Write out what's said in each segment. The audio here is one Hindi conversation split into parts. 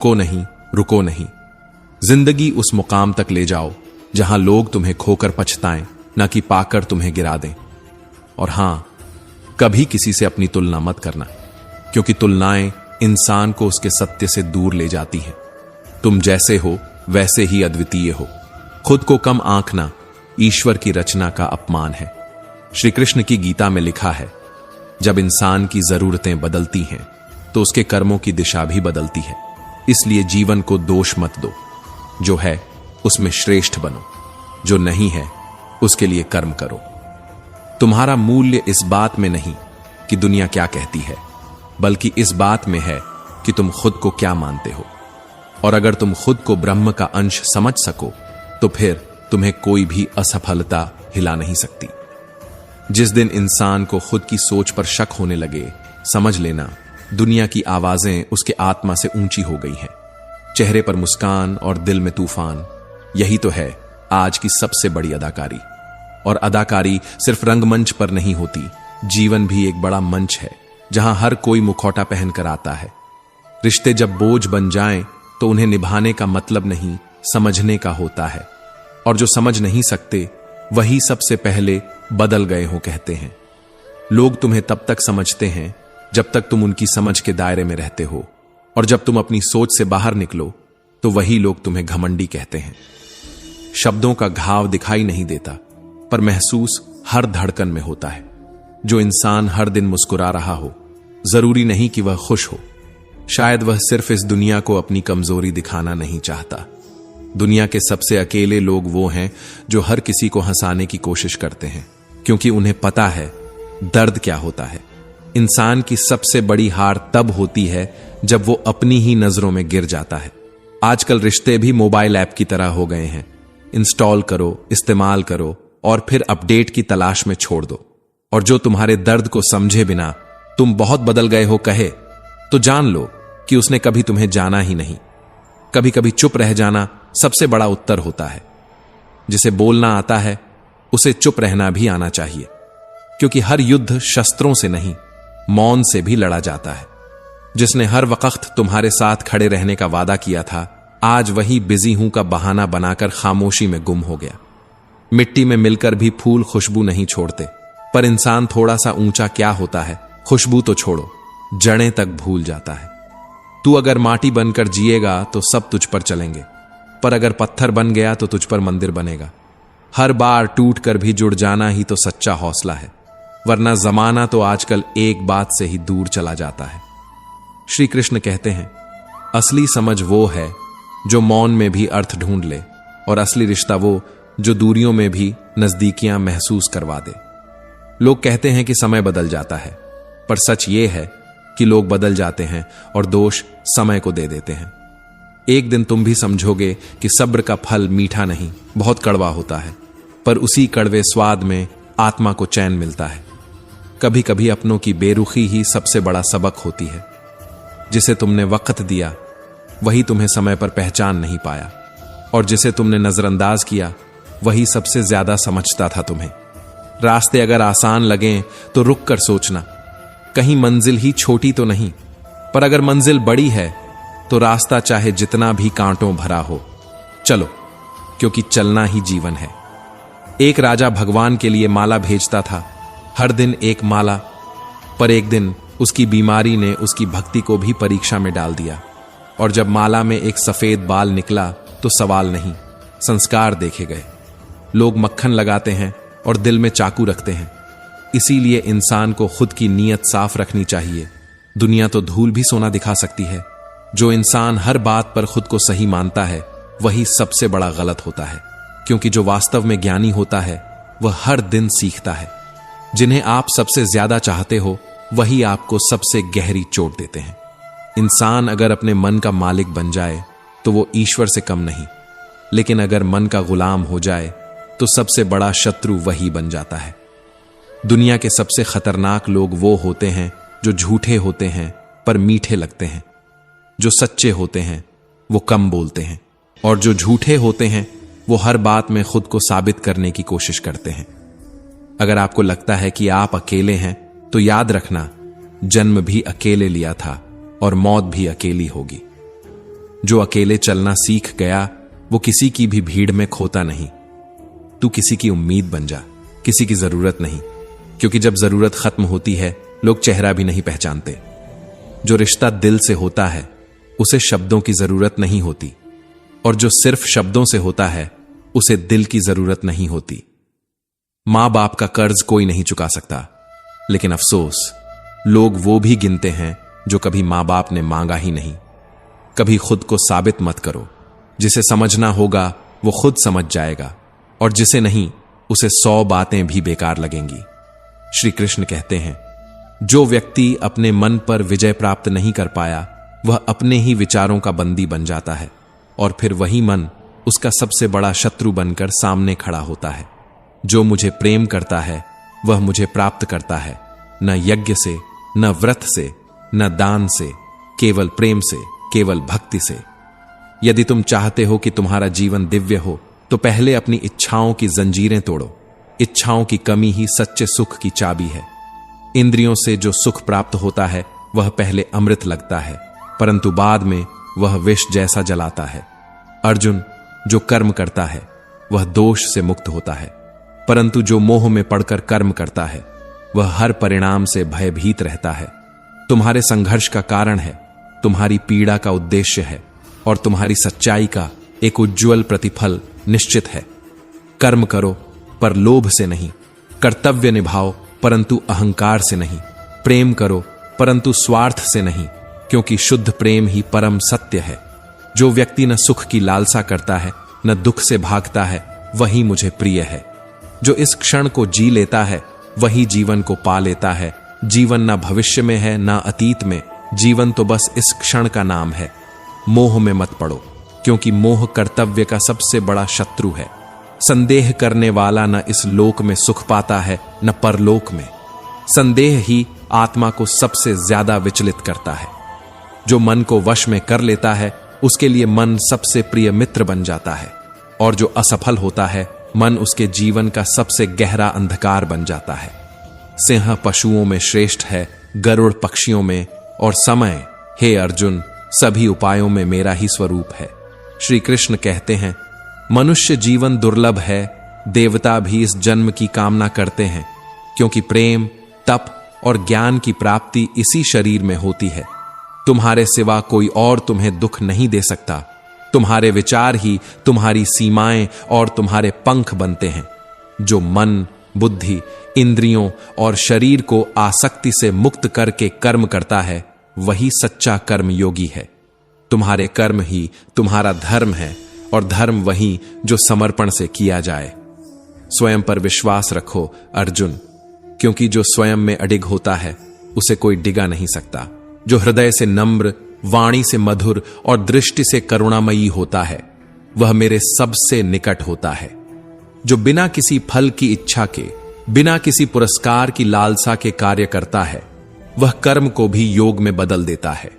को नहीं, रुको नहीं। जिंदगी उस मुकाम तक ले जाओ जहां लोग तुम्हें खोकर पछताएं, ना कि पाकर तुम्हें गिरा दें। और हां, कभी किसी से अपनी तुलना मत करना, क्योंकि तुलनाएं इंसान को उसके सत्य से दूर ले जाती हैं। तुम जैसे हो वैसे ही अद्वितीय हो। खुद को कम आंकना ईश्वर की रचना का अपमान है। श्री कृष्ण की गीता में लिखा है, जब इंसान की जरूरतें बदलती हैं तो उसके कर्मों की दिशा भी बदलती है। इसलिए जीवन को दोष मत दो। जो है उसमें श्रेष्ठ बनो, जो नहीं है उसके लिए कर्म करो। तुम्हारा मूल्य इस बात में नहीं कि दुनिया क्या कहती है, बल्कि इस बात में है कि तुम खुद को क्या मानते हो। और अगर तुम खुद को ब्रह्म का अंश समझ सको तो फिर तुम्हें कोई भी असफलता हिला नहीं सकती। जिस दिन इंसान को खुद की सोच पर शक होने लगे, समझ लेना दुनिया की आवाजें उसके आत्मा से ऊंची हो गई हैं। चेहरे पर मुस्कान और दिल में तूफान, यही तो है आज की सबसे बड़ी अदाकारी। और अदाकारी सिर्फ रंगमंच पर नहीं होती, जीवन भी एक बड़ा मंच है जहां हर कोई मुखौटा पहनकर आता है। रिश्ते जब बोझ बन जाएं तो उन्हें निभाने का मतलब नहीं, समझने का होता है। और जो समझ नहीं सकते वही सबसे पहले बदल गए हो कहते हैं। लोग तुम्हें तब तक समझते हैं जब तक तुम उनकी समझ के दायरे में रहते हो, और जब तुम अपनी सोच से बाहर निकलो तो वही लोग तुम्हें घमंडी कहते हैं। शब्दों का घाव दिखाई नहीं देता, पर महसूस हर धड़कन में होता है। जो इंसान हर दिन मुस्कुरा रहा हो, जरूरी नहीं कि वह खुश हो। शायद वह सिर्फ इस दुनिया को अपनी कमजोरी दिखाना नहीं चाहता। दुनिया के सबसे अकेले लोग वो हैं जो हर किसी को हंसाने की कोशिश करते हैं, क्योंकि उन्हें पता है दर्द क्या होता है। इंसान की सबसे बड़ी हार तब होती है जब वो अपनी ही नजरों में गिर जाता है। आजकल रिश्ते भी मोबाइल ऐप की तरह हो गए हैं। इंस्टॉल करो, इस्तेमाल करो और फिर अपडेट की तलाश में छोड़ दो। और जो तुम्हारे दर्द को समझे बिना तुम बहुत बदल गए हो कहे, तो जान लो कि उसने कभी तुम्हें जाना ही नहीं। कभी कभी चुप रह जाना सबसे बड़ा उत्तर होता है। जिसे बोलना आता है उसे चुप रहना भी आना चाहिए, क्योंकि हर युद्ध शस्त्रों से नहीं, मौन से भी लड़ा जाता है। जिसने हर वक्त तुम्हारे साथ खड़े रहने का वादा किया था, आज वही बिजी हूं का बहाना बनाकर खामोशी में गुम हो गया। मिट्टी में मिलकर भी फूल खुशबू नहीं छोड़ते, पर इंसान थोड़ा सा ऊंचा क्या होता है, खुशबू तो छोड़ो, जड़ें तक भूल जाता है। तू अगर माटी बनकर जिएगा तो सब तुझ पर चलेंगे, पर अगर पत्थर बन गया तो तुझ पर मंदिर बनेगा। हर बार टूट कर भी जुड़ जाना ही तो सच्चा हौसला है, वरना जमाना तो आजकल एक बात से ही दूर चला जाता है। श्री कृष्ण कहते हैं, असली समझ वो है जो मौन में भी अर्थ ढूंढ ले, और असली रिश्ता वो जो दूरियों में भी नजदीकियां महसूस करवा दे। लोग कहते हैं कि समय बदल जाता है, पर सच ये है कि लोग बदल जाते हैं और दोष समय को दे देते हैं। एक दिन तुम भी समझोगे कि सब्र का फल मीठा नहीं, बहुत कड़वा होता है, पर उसी कड़वे स्वाद में आत्मा को चैन मिलता है। कभी कभी अपनों की बेरुखी ही सबसे बड़ा सबक होती है। जिसे तुमने वक्त दिया वही तुम्हें समय पर पहचान नहीं पाया, और जिसे तुमने नजरअंदाज किया वही सबसे ज्यादा समझता था तुम्हें। रास्ते अगर आसान लगें तो रुक कर सोचना, कहीं मंजिल ही छोटी तो नहीं, पर अगर मंजिल बड़ी है तो रास्ता चाहे जितना भी कांटों भरा हो, चलो, क्योंकि चलना ही जीवन है। एक राजा भगवान के लिए माला भेजता था, हर दिन एक माला, पर एक दिन उसकी बीमारी ने उसकी भक्ति को भी परीक्षा में डाल दिया। और जब माला में एक सफेद बाल निकला तो सवाल नहीं, संस्कार देखे गए। लोग मक्खन लगाते हैं और दिल में चाकू रखते हैं। इसीलिए इंसान को खुद की नीयत साफ रखनी चाहिए। दुनिया तो धूल भी सोना दिखा सकती है। जो इंसान हर बात पर खुद को सही मानता है वही सबसे बड़ा गलत होता है, क्योंकि जो वास्तव में ज्ञानी होता है वह हर दिन सीखता है। जिन्हें आप सबसे ज्यादा चाहते हो वही आपको सबसे गहरी चोट देते हैं। इंसान अगर अपने मन का मालिक बन जाए तो वो ईश्वर से कम नहीं, लेकिन अगर मन का गुलाम हो जाए तो सबसे बड़ा शत्रु वही बन जाता है। दुनिया के सबसे खतरनाक लोग वो होते हैं जो झूठे होते हैं पर मीठे लगते हैं, जो सच्चे होते हैं वो कम बोलते हैं, और जो झूठे होते हैं वो हर बात में खुद को साबित करने की कोशिश करते हैं। अगर आपको लगता है कि आप अकेले हैं तो याद रखना, जन्म भी अकेले लिया था और मौत भी अकेली होगी। जो अकेले चलना सीख गया वो किसी की भी भीड़ में खोता नहीं। तू किसी की उम्मीद बन जा, किसी की जरूरत नहीं, क्योंकि जब जरूरत खत्म होती है लोग चेहरा भी नहीं पहचानते। जो रिश्ता दिल से होता है उसे शब्दों की जरूरत नहीं होती, और जो सिर्फ शब्दों से होता है उसे दिल की जरूरत नहीं होती। मां बाप का कर्ज कोई नहीं चुका सकता, लेकिन अफसोस लोग वो भी गिनते हैं जो कभी मां बाप ने मांगा ही नहीं। कभी खुद को साबित मत करो, जिसे समझना होगा वो खुद समझ जाएगा, और जिसे नहीं उसे 100 बातें भी बेकार लगेंगी। श्री कृष्ण कहते हैं, जो व्यक्ति अपने मन पर विजय प्राप्त नहीं कर पाया वह अपने ही विचारों का बंदी बन जाता है, और फिर वही मन उसका सबसे बड़ा शत्रु बनकर सामने खड़ा होता है। जो मुझे प्रेम करता है वह मुझे प्राप्त करता है, न यज्ञ से, न व्रत से, न दान से, केवल प्रेम से, केवल भक्ति से। यदि तुम चाहते हो कि तुम्हारा जीवन दिव्य हो तो पहले अपनी इच्छाओं की जंजीरें तोड़ो। इच्छाओं की कमी ही सच्चे सुख की चाबी है। इंद्रियों से जो सुख प्राप्त होता है वह पहले अमृत लगता है, परंतु बाद में वह विष जैसा जलाता है। अर्जुन, जो कर्म करता है वह दोष से मुक्त होता है, परंतु जो मोह में पड़कर कर्म करता है वह हर परिणाम से भयभीत रहता है। तुम्हारे संघर्ष का कारण है, तुम्हारी पीड़ा का उद्देश्य है, और तुम्हारी सच्चाई का एक उज्जवल प्रतिफल निश्चित है। कर्म करो पर लोभ से नहीं, कर्तव्य निभाओ परंतु अहंकार से नहीं, प्रेम करो परंतु स्वार्थ से नहीं, क्योंकि शुद्ध प्रेम ही परम सत्य है। जो व्यक्ति न सुख की लालसा करता है न दुख से भागता है वही मुझे प्रिय है। जो इस क्षण को जी लेता है वही जीवन को पा लेता है। जीवन न भविष्य में है न अतीत में, जीवन तो बस इस क्षण का नाम है। मोह में मत पड़ो, क्योंकि मोह कर्तव्य का सबसे बड़ा शत्रु है। संदेह करने वाला न इस लोक में सुख पाता है न परलोक में। संदेह ही आत्मा को सबसे ज्यादा विचलित करता है। जो मन को वश में कर लेता है उसके लिए मन सबसे प्रिय मित्र बन जाता है, और जो असफल होता है मन उसके जीवन का सबसे गहरा अंधकार बन जाता है। सिंह पशुओं में श्रेष्ठ है, गरुड़ पक्षियों में, और समय, हे अर्जुन, सभी उपायों में मेरा ही स्वरूप है। श्री कृष्ण कहते हैं, मनुष्य जीवन दुर्लभ है, देवता भी इस जन्म की कामना करते हैं, क्योंकि प्रेम, तप और ज्ञान की प्राप्ति इसी शरीर में होती है। तुम्हारे सिवा कोई और तुम्हें दुख नहीं दे सकता। तुम्हारे विचार ही तुम्हारी सीमाएं और तुम्हारे पंख बनते हैं। जो मन, बुद्धि, इंद्रियों और शरीर को आसक्ति से मुक्त करके कर्म करता है वही सच्चा कर्म योगी है। तुम्हारे कर्म ही तुम्हारा धर्म है, और धर्म वही जो समर्पण से किया जाए। स्वयं पर विश्वास रखो अर्जुन, क्योंकि जो स्वयं में अडिग होता है उसे कोई डिगा नहीं सकता। जो हृदय से नम्र, वाणी से मधुर और दृष्टि से करुणामयी होता है वह मेरे सबसे निकट होता है। जो बिना किसी फल की इच्छा के, बिना किसी पुरस्कार की लालसा के कार्य करता है वह कर्म को भी योग में बदल देता है।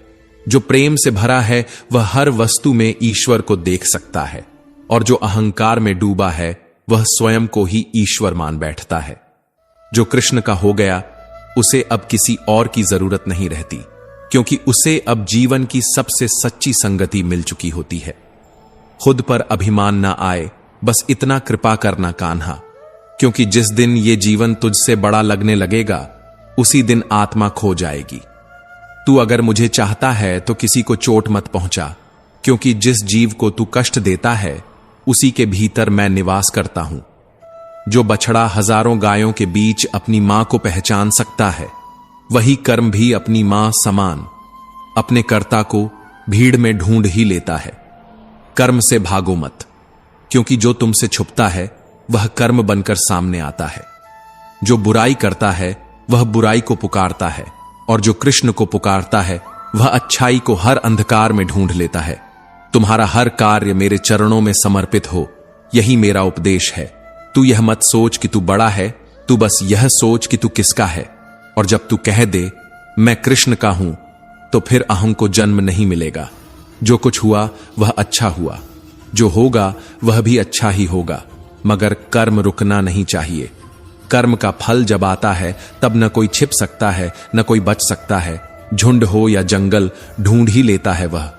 जो प्रेम से भरा है वह हर वस्तु में ईश्वर को देख सकता है, और जो अहंकार में डूबा है वह स्वयं को ही ईश्वर मान बैठता है। जो कृष्ण का हो गया उसे अब किसी और की जरूरत नहीं रहती, क्योंकि उसे अब जीवन की सबसे सच्ची संगति मिल चुकी होती है। खुद पर अभिमान ना आए, बस इतना कृपा करना कान्हा, क्योंकि जिस दिन ये जीवन तुझसे बड़ा लगने लगेगा उसी दिन आत्मा खो जाएगी। तू अगर मुझे चाहता है तो किसी को चोट मत पहुंचा, क्योंकि जिस जीव को तू कष्ट देता है उसी के भीतर मैं निवास करता हूं। जो बछड़ा हजारों गायों के बीच अपनी मां को पहचान सकता है वही कर्म भी अपनी मां समान अपने कर्ता को भीड़ में ढूंढ ही लेता है। कर्म से भागो मत, क्योंकि जो तुमसे छुपता है वह कर्म बनकर सामने आता है। जो बुराई करता है वह बुराई को पुकारता है, और जो कृष्ण को पुकारता है वह अच्छाई को हर अंधकार में ढूंढ लेता है। तुम्हारा हर कार्य मेरे चरणों में समर्पित हो, यही मेरा उपदेश है। तू यह मत सोच कि तू बड़ा है, तू बस यह सोच कि तू किसका है। और जब तू कह दे मैं कृष्ण का हूं तो फिर अहं को जन्म नहीं मिलेगा। जो कुछ हुआ वह अच्छा हुआ, जो होगा वह भी अच्छा ही होगा, मगर कर्म रुकना नहीं चाहिए। कर्म का फल जब आता है तब न कोई छिप सकता है न कोई बच सकता है। झुंड हो या जंगल ढूंढ ही लेता है वह।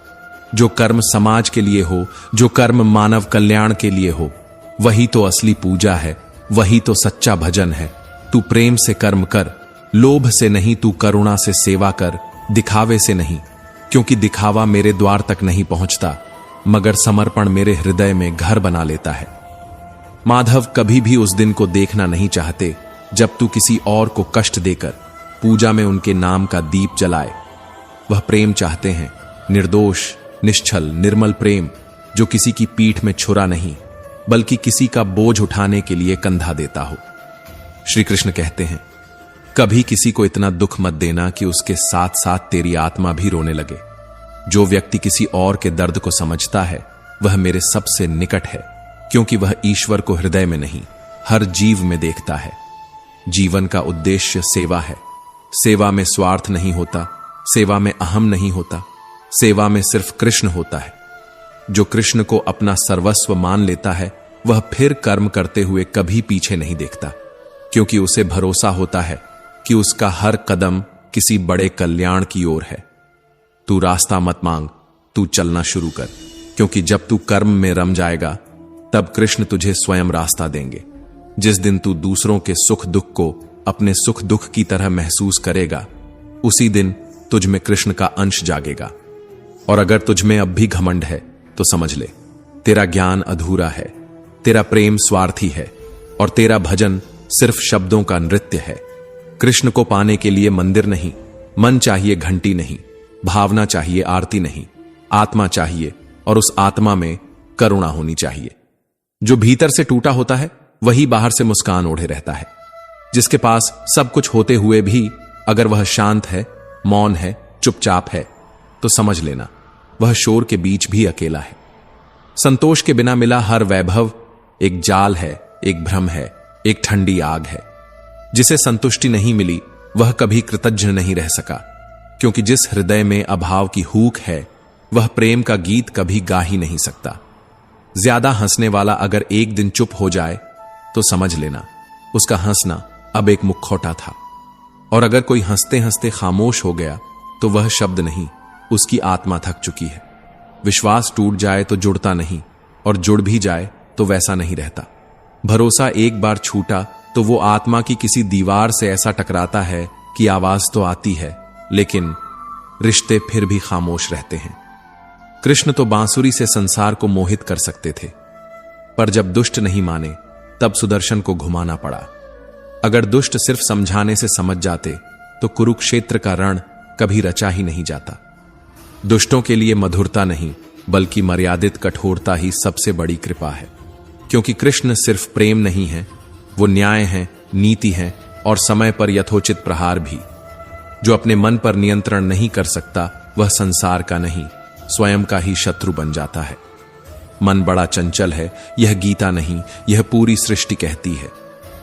जो कर्म समाज के लिए हो, जो कर्म मानव कल्याण के लिए हो, वही तो असली पूजा है, वही तो सच्चा भजन है। तू प्रेम से कर्म कर, लोभ से नहीं, तू करुणा से सेवा कर, दिखावे से नहीं, क्योंकि दिखावा मेरे द्वार तक नहीं पहुंचता, मगर समर्पण मेरे हृदय में घर बना लेता है। माधव कभी भी उस दिन को देखना नहीं चाहते जब तू किसी और को कष्ट देकर पूजा में उनके नाम का दीप जलाए। वह प्रेम चाहते हैं, निर्दोष, निश्चल, निर्मल प्रेम, जो किसी की पीठ में छुरा नहीं बल्कि किसी का बोझ उठाने के लिए कंधा देता हो। श्री कृष्ण कहते हैं, कभी किसी को इतना दुख मत देना कि उसके साथ साथ तेरी आत्मा भी रोने लगे। जो व्यक्ति किसी और के दर्द को समझता है वह मेरे सबसे निकट है, क्योंकि वह ईश्वर को हृदय में नहीं हर जीव में देखता है। जीवन का उद्देश्य सेवा है। सेवा में स्वार्थ नहीं होता, सेवा में अहम नहीं होता, सेवा में सिर्फ कृष्ण होता है। जो कृष्ण को अपना सर्वस्व मान लेता है वह फिर कर्म करते हुए कभी पीछे नहीं देखता, क्योंकि उसे भरोसा होता है कि उसका हर कदम किसी बड़े कल्याण की ओर है। तू रास्ता मत मांग, तू चलना शुरू कर, क्योंकि जब तू कर्म में रम जाएगा तब कृष्ण तुझे स्वयं रास्ता देंगे। जिस दिन तू दूसरों के सुख दुख को अपने सुख दुख की तरह महसूस करेगा, उसी दिन तुझ में कृष्ण का अंश जागेगा। और अगर तुझ में अब भी घमंड है तो समझ ले, तेरा ज्ञान अधूरा है, तेरा प्रेम स्वार्थी है और तेरा भजन सिर्फ शब्दों का नृत्य है। कृष्ण को पाने के लिए मंदिर नहीं, मन चाहिए घंटी नहीं, भावना चाहिए आरती नहीं, आत्मा चाहिए और उस आत्मा में करुणा होनी चाहिए। जो भीतर से टूटा होता है वही बाहर से मुस्कान ओढ़े रहता है। जिसके पास सब कुछ होते हुए भी अगर वह शांत है, मौन है, चुपचाप है, तो समझ लेना वह शोर के बीच भी अकेला है। संतोष के बिना मिला हर वैभव एक जाल है, एक भ्रम है, एक ठंडी आग है। जिसे संतुष्टि नहीं मिली वह कभी कृतज्ञ नहीं रह सका, क्योंकि जिस हृदय में अभाव की हूक है वह प्रेम का गीत कभी गा ही नहीं सकता। ज्यादा हंसने वाला अगर एक दिन चुप हो जाए तो समझ लेना उसका हंसना अब एक मुखौटा था। और अगर कोई हंसते हंसते खामोश हो गया तो वह शब्द नहीं, उसकी आत्मा थक चुकी है। विश्वास टूट जाए तो जुड़ता नहीं, और जुड़ भी जाए तो वैसा नहीं रहता। भरोसा एक बार छूटा तो वो आत्मा की किसी दीवार से ऐसा टकराता है कि आवाज तो आती है, लेकिन रिश्ते फिर भी खामोश रहते हैं। कृष्ण तो बांसुरी से संसार को मोहित कर सकते थे, पर जब दुष्ट नहीं माने तब सुदर्शन को घुमाना पड़ा। अगर दुष्ट सिर्फ समझाने से समझ जाते तो कुरुक्षेत्र का रण कभी रचा ही नहीं जाता। दुष्टों के लिए मधुरता नहीं बल्कि मर्यादित कठोरता ही सबसे बड़ी कृपा है, क्योंकि कृष्ण सिर्फ प्रेम नहीं है, वो न्याय है, नीति है और समय पर यथोचित प्रहार भी। जो अपने मन पर नियंत्रण नहीं कर सकता वह संसार का नहीं, स्वयं का ही शत्रु बन जाता है। मन बड़ा चंचल है, यह गीता नहीं, यह पूरी सृष्टि कहती है।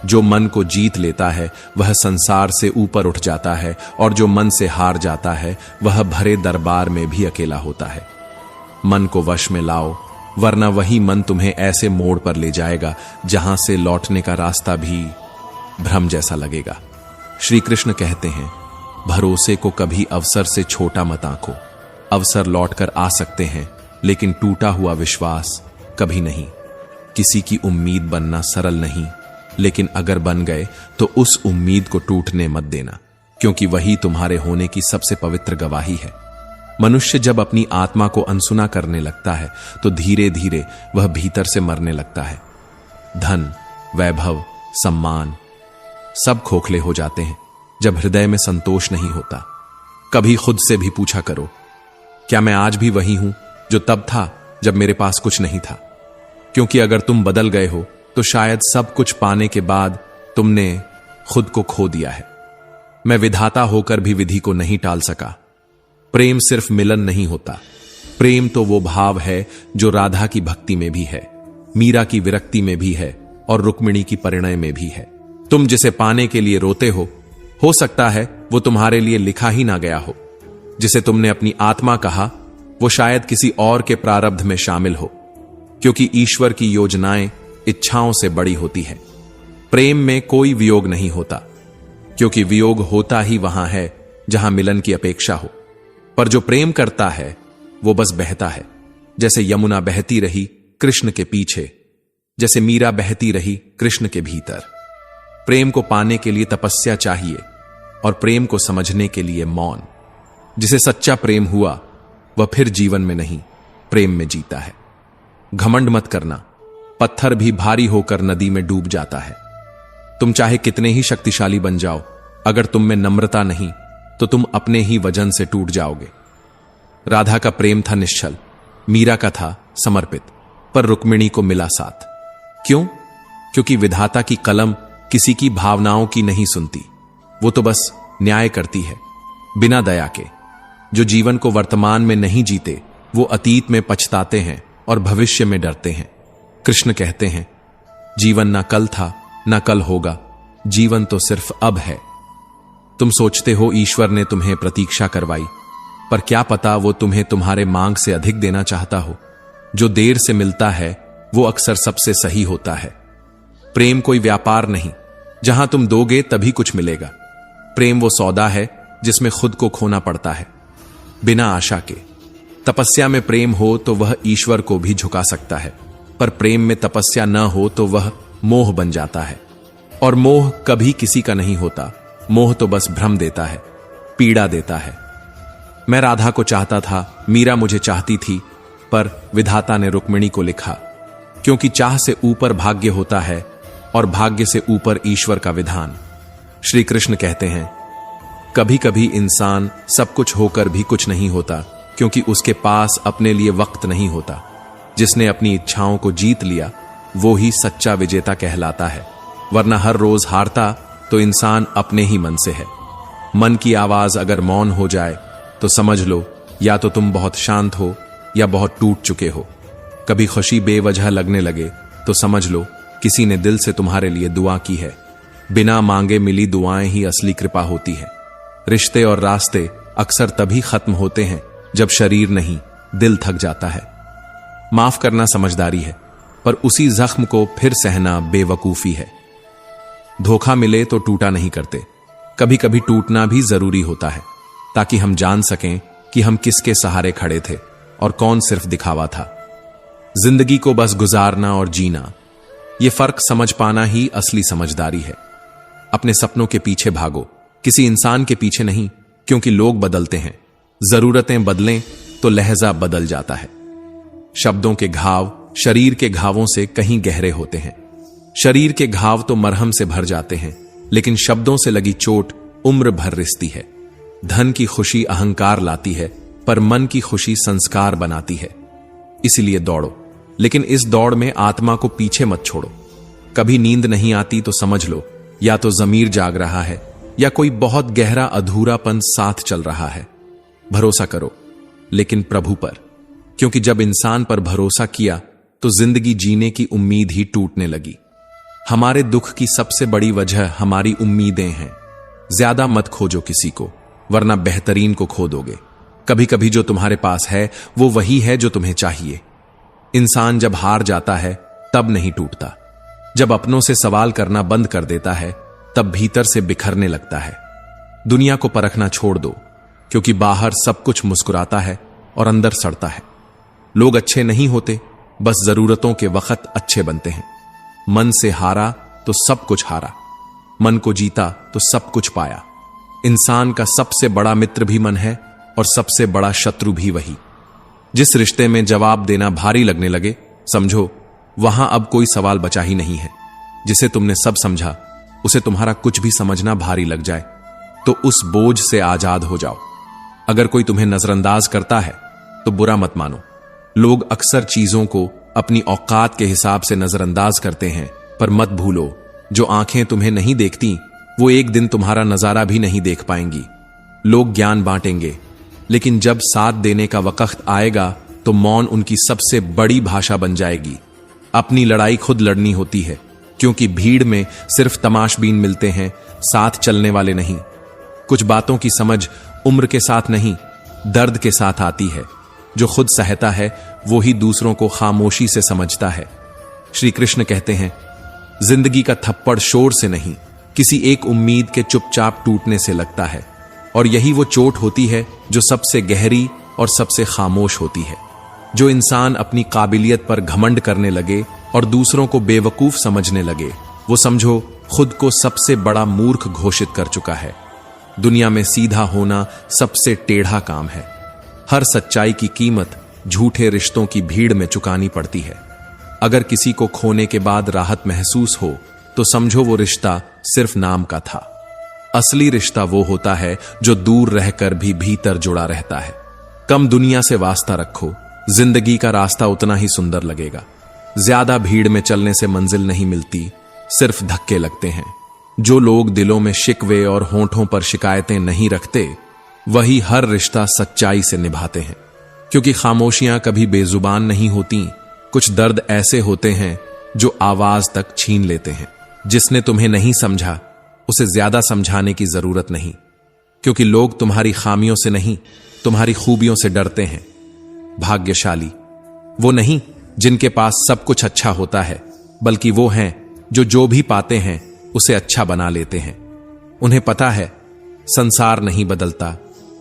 जो मन को जीत लेता है वह संसार से ऊपर उठ जाता है, और जो मन से हार जाता है वह भरे दरबार में भी अकेला होता है। मन को वश में लाओ, वरना वही मन तुम्हें ऐसे मोड़ पर ले जाएगा जहां से लौटने का रास्ता भी भ्रम जैसा लगेगा। श्री कृष्ण कहते हैं, भरोसे को कभी अवसर से छोटा मत आंको। अवसर लौटकर आ सकते हैं, लेकिन टूटा हुआ विश्वास कभी नहीं। किसी की उम्मीद बनना सरल नहीं, लेकिन अगर बन गए तो उस उम्मीद को टूटने मत देना, क्योंकि वही तुम्हारे होने की सबसे पवित्र गवाही है। मनुष्य जब अपनी आत्मा को अनसुना करने लगता है तो धीरे धीरे वह भीतर से मरने लगता है। धन, वैभव, सम्मान सब खोखले हो जाते हैं जब हृदय में संतोष नहीं होता। कभी खुद से भी पूछा करो, क्या मैं आज भी वही हूं जो तब था जब मेरे पास कुछ नहीं था? क्योंकि अगर तुम बदल गए हो तो शायद सब कुछ पाने के बाद तुमने खुद को खो दिया है। मैं विधाता होकर भी विधि को नहीं टाल सका। प्रेम सिर्फ मिलन नहीं होता, प्रेम तो वो भाव है जो राधा की भक्ति में भी है, मीरा की विरक्ति में भी है और रुक्मिणी की परिणय में भी है। तुम जिसे पाने के लिए रोते हो सकता है वो तुम्हारे लिए लिखा ही ना गया हो। जिसे तुमने अपनी आत्मा कहा वो शायद किसी और के प्रारब्ध में शामिल हो, क्योंकि ईश्वर की योजनाएं इच्छाओं से बड़ी होती है। प्रेम में कोई वियोग नहीं होता, क्योंकि वियोग होता ही वहां है जहां मिलन की अपेक्षा हो। पर जो प्रेम करता है वो बस बहता है, जैसे यमुना बहती रही कृष्ण के पीछे, जैसे मीरा बहती रही कृष्ण के भीतर। प्रेम को पाने के लिए तपस्या चाहिए और प्रेम को समझने के लिए मौन। जिसे सच्चा प्रेम हुआ वह फिर जीवन में नहीं, प्रेम में जीता है। घमंड मत करना, पत्थर भी भारी होकर नदी में डूब जाता है। तुम चाहे कितने ही शक्तिशाली बन जाओ, अगर तुम में नम्रता नहीं तो तुम अपने ही वजन से टूट जाओगे। राधा का प्रेम था निश्चल, मीरा का था समर्पित, पर रुक्मिणी को मिला साथ। क्यों? क्योंकि विधाता की कलम किसी की भावनाओं की नहीं सुनती, वो तो बस न्याय करती है बिना दया के। जो जीवन को वर्तमान में नहीं जीते वो अतीत में पछताते हैं और भविष्य में डरते हैं। कृष्ण कहते हैं, जीवन ना कल था ना कल होगा, जीवन तो सिर्फ अब है। तुम सोचते हो ईश्वर ने तुम्हें प्रतीक्षा करवाई, पर क्या पता वो तुम्हें तुम्हारे मांग से अधिक देना चाहता हो। जो देर से मिलता है वो अक्सर सबसे सही होता है। प्रेम कोई व्यापार नहीं, जहां तुम दोगे तभी कुछ मिलेगा। प्रेम वो सौदा है जिसमें खुद को खोना पड़ता है बिना आशा के। तपस्या में प्रेम हो तो वह ईश्वर को भी झुका सकता है, पर प्रेम में तपस्या न हो तो वह मोह बन जाता है। और मोह कभी किसी का नहीं होता, मोह तो बस भ्रम देता है, पीड़ा देता है। मैं राधा को चाहता था, मीरा मुझे चाहती थी, पर विधाता ने रुक्मिणी को लिखा, क्योंकि चाह से ऊपर भाग्य होता है और भाग्य से ऊपर ईश्वर का विधान। श्री कृष्ण कहते हैं, कभी कभी इंसान सब कुछ होकर भी कुछ नहीं होता, क्योंकि उसके पास अपने लिए वक्त नहीं होता। जिसने अपनी इच्छाओं को जीत लिया वो ही सच्चा विजेता कहलाता है, वरना हर रोज हारता तो इंसान अपने ही मन से है। मन की आवाज अगर मौन हो जाए तो समझ लो या तो तुम बहुत शांत हो या बहुत टूट चुके हो। कभी खुशी बेवजह लगने लगे तो समझ लो किसी ने दिल से तुम्हारे लिए दुआ की है। बिना मांगे मिली दुआएं ही असली कृपा होती है। रिश्ते और रास्ते अक्सर तभी खत्म होते हैं जब शरीर नहीं, दिल थक जाता है। माफ करना समझदारी है, पर उसी जख्म को फिर सहना बेवकूफी है। धोखा मिले तो टूटा नहीं करते, कभी कभी टूटना भी जरूरी होता है, ताकि हम जान सकें कि हम किसके सहारे खड़े थे और कौन सिर्फ दिखावा था। जिंदगी को बस गुजारना और जीना, यह फर्क समझ पाना ही असली समझदारी है। अपने सपनों के पीछे भागो, किसी इंसान के पीछे नहीं, क्योंकि लोग बदलते हैं। जरूरतें बदलें तो लहजा बदल जाता है। शब्दों के घाव शरीर के घावों से कहीं गहरे होते हैं। शरीर के घाव तो मरहम से भर जाते हैं, लेकिन शब्दों से लगी चोट उम्र भर रिसती है। धन की खुशी अहंकार लाती है, पर मन की खुशी संस्कार बनाती है। इसलिए दौड़ो, लेकिन इस दौड़ में आत्मा को पीछे मत छोड़ो। कभी नींद नहीं आती तो समझ लो या तो जमीर जाग रहा है या कोई बहुत गहरा अधूरापन साथ चल रहा है। भरोसा करो, लेकिन प्रभु पर, क्योंकि जब इंसान पर भरोसा किया तो जिंदगी जीने की उम्मीद ही टूटने लगी। हमारे दुख की सबसे बड़ी वजह हमारी उम्मीदें हैं। ज्यादा मत खोजो किसी को, वरना बेहतरीन को खो दोगे। कभी कभी जो तुम्हारे पास है वो वही है जो तुम्हें चाहिए। इंसान जब हार जाता है तब नहीं टूटता, जब अपनों से सवाल करना बंद कर देता है तब भीतर से बिखरने लगता है। दुनिया को परखना छोड़ दो, क्योंकि बाहर सब कुछ मुस्कुराता है और अंदर सड़ता है। लोग अच्छे नहीं होते, बस जरूरतों के वक्त अच्छे बनते हैं। मन से हारा तो सब कुछ हारा, मन को जीता तो सब कुछ पाया। इंसान का सबसे बड़ा मित्र भी मन है और सबसे बड़ा शत्रु भी वही। जिस रिश्ते में जवाब देना भारी लगने लगे, समझो वहां अब कोई सवाल बचा ही नहीं है। जिसे तुमने सब समझा, उसे तुम्हारा कुछ भी समझना भारी लग जाए तो उस बोझ से आजाद हो जाओ। अगर कोई तुम्हें नजरअंदाज करता है तो बुरा मत मानो। लोग अक्सर चीजों को अपनी औकात के हिसाब से नजरअंदाज करते हैं, पर मत भूलो, जो आंखें तुम्हें नहीं देखती वो एक दिन तुम्हारा नजारा भी नहीं देख पाएंगी। लोग ज्ञान बांटेंगे, लेकिन जब साथ देने का वक्त आएगा तो मौन उनकी सबसे बड़ी भाषा बन जाएगी। अपनी लड़ाई खुद लड़नी होती है, क्योंकि भीड़ में सिर्फ तमाशबीन मिलते हैं, साथ चलने वाले नहीं। कुछ बातों की समझ उम्र के साथ नहीं, दर्द के साथ आती है। जो खुद सहता है वो ही दूसरों को खामोशी से समझता है। श्री कृष्ण कहते हैं, जिंदगी का थप्पड़ शोर से नहीं, किसी एक उम्मीद के चुपचाप टूटने से लगता है। और यही वो चोट होती है जो सबसे गहरी और सबसे खामोश होती है। जो इंसान अपनी काबिलियत पर घमंड करने लगे और दूसरों को बेवकूफ समझने लगे, वो समझो खुद को सबसे बड़ा मूर्ख घोषित कर चुका है। दुनिया में सीधा होना सबसे टेढ़ा काम है। हर सच्चाई की कीमत झूठे रिश्तों की भीड़ में चुकानी पड़ती है। अगर किसी को खोने के बाद राहत महसूस हो तो समझो वो रिश्ता सिर्फ नाम का था। असली रिश्ता वो होता है जो दूर रहकर भी भीतर जुड़ा रहता है। कम दुनिया से वास्ता रखो, जिंदगी का रास्ता उतना ही सुंदर लगेगा। ज्यादा भीड़ में चलने से मंजिल नहीं मिलती, सिर्फ धक्के लगते हैं। जो लोग दिलों में शिकवे और होंठों पर शिकायतें नहीं रखते, वही हर रिश्ता सच्चाई से निभाते हैं। क्योंकि खामोशियां कभी बेजुबान नहीं होती। कुछ दर्द ऐसे होते हैं जो आवाज तक छीन लेते हैं। जिसने तुम्हें नहीं समझा, उसे ज्यादा समझाने की जरूरत नहीं, क्योंकि लोग तुम्हारी खामियों से नहीं, तुम्हारी खूबियों से डरते हैं। भाग्यशाली वो नहीं जिनके पास सब कुछ अच्छा होता है, बल्कि वो हैं जो भी पाते हैं उसे अच्छा बना लेते हैं। उन्हें पता है संसार नहीं बदलता,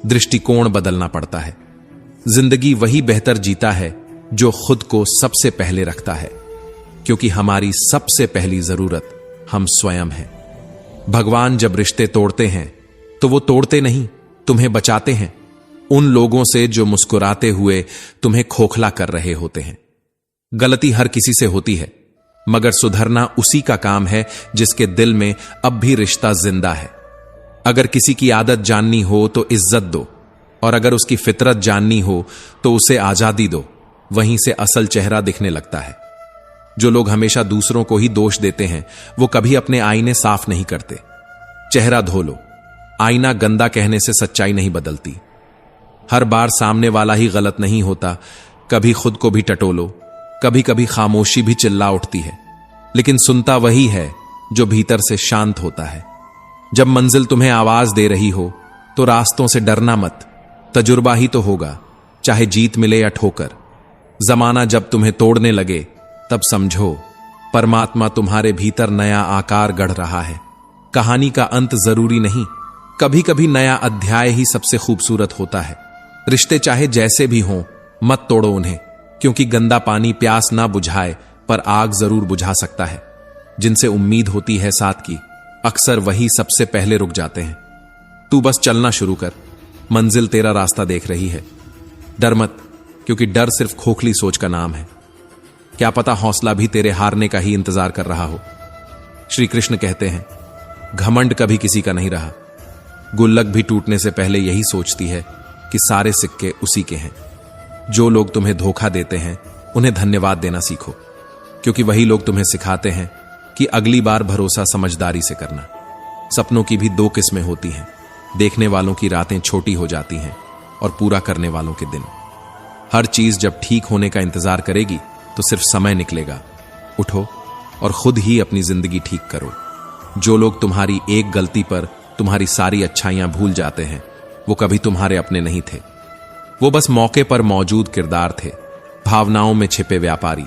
दृष्टिकोण बदलना पड़ता है। जिंदगी वही बेहतर जीता है जो खुद को सबसे पहले रखता है, क्योंकि हमारी सबसे पहली जरूरत हम स्वयं हैं। भगवान जब रिश्ते तोड़ते हैं तो वो तोड़ते नहीं, तुम्हें बचाते हैं उन लोगों से जो मुस्कुराते हुए तुम्हें खोखला कर रहे होते हैं। गलती हर किसी से होती है, मगर सुधरना उसी का काम है जिसके दिल में अब भी रिश्ता जिंदा है। अगर किसी की आदत जाननी हो तो इज्जत दो, और अगर उसकी फितरत जाननी हो तो उसे आजादी दो। वहीं से असल चेहरा दिखने लगता है। जो लोग हमेशा दूसरों को ही दोष देते हैं, वो कभी अपने आईने साफ नहीं करते। चेहरा धो लो, आईना गंदा कहने से सच्चाई नहीं बदलती। हर बार सामने वाला ही गलत नहीं होता, कभी खुद को भी टटोलो। कभी कभी खामोशी भी चिल्ला उठती है, लेकिन सुनता वही है जो भीतर से शांत होता है। जब मंजिल तुम्हें आवाज दे रही हो तो रास्तों से डरना मत, तजुर्बा ही तो होगा, चाहे जीत मिले या ठोकर। जमाना जब तुम्हें तोड़ने लगे तब समझो परमात्मा तुम्हारे भीतर नया आकार गढ़ रहा है। कहानी का अंत जरूरी नहीं, कभी कभी नया अध्याय ही सबसे खूबसूरत होता है। रिश्ते चाहे जैसे भी हों, मत तोड़ो उन्हें, क्योंकि गंदा पानी प्यास ना बुझाए पर आग जरूर बुझा सकता है। जिनसे उम्मीद होती है साथ की, अक्सर वही सबसे पहले रुक जाते हैं। तू बस चलना शुरू कर, मंजिल तेरा रास्ता देख रही है। डर मत, क्योंकि डर सिर्फ खोखली सोच का नाम है। क्या पता हौसला भी तेरे हारने का ही इंतजार कर रहा हो। श्री कृष्ण कहते हैं, घमंड कभी किसी का नहीं रहा। गुल्लक भी टूटने से पहले यही सोचती है कि सारे सिक्के उसी के हैं। जो लोग तुम्हें धोखा देते हैं, उन्हें धन्यवाद देना सीखो, क्योंकि वही लोग तुम्हें सिखाते हैं कि अगली बार भरोसा समझदारी से करना। सपनों की भी दो किस्में होती हैं, देखने वालों की रातें छोटी हो जाती हैं और पूरा करने वालों के दिन। हर चीज जब ठीक होने का इंतजार करेगी तो सिर्फ समय निकलेगा। उठो और खुद ही अपनी जिंदगी ठीक करो। जो लोग तुम्हारी एक गलती पर तुम्हारी सारी अच्छाइयां भूल जाते हैं, वो कभी तुम्हारे अपने नहीं थे। वो बस मौके पर मौजूद किरदार थे, भावनाओं में छिपे व्यापारी।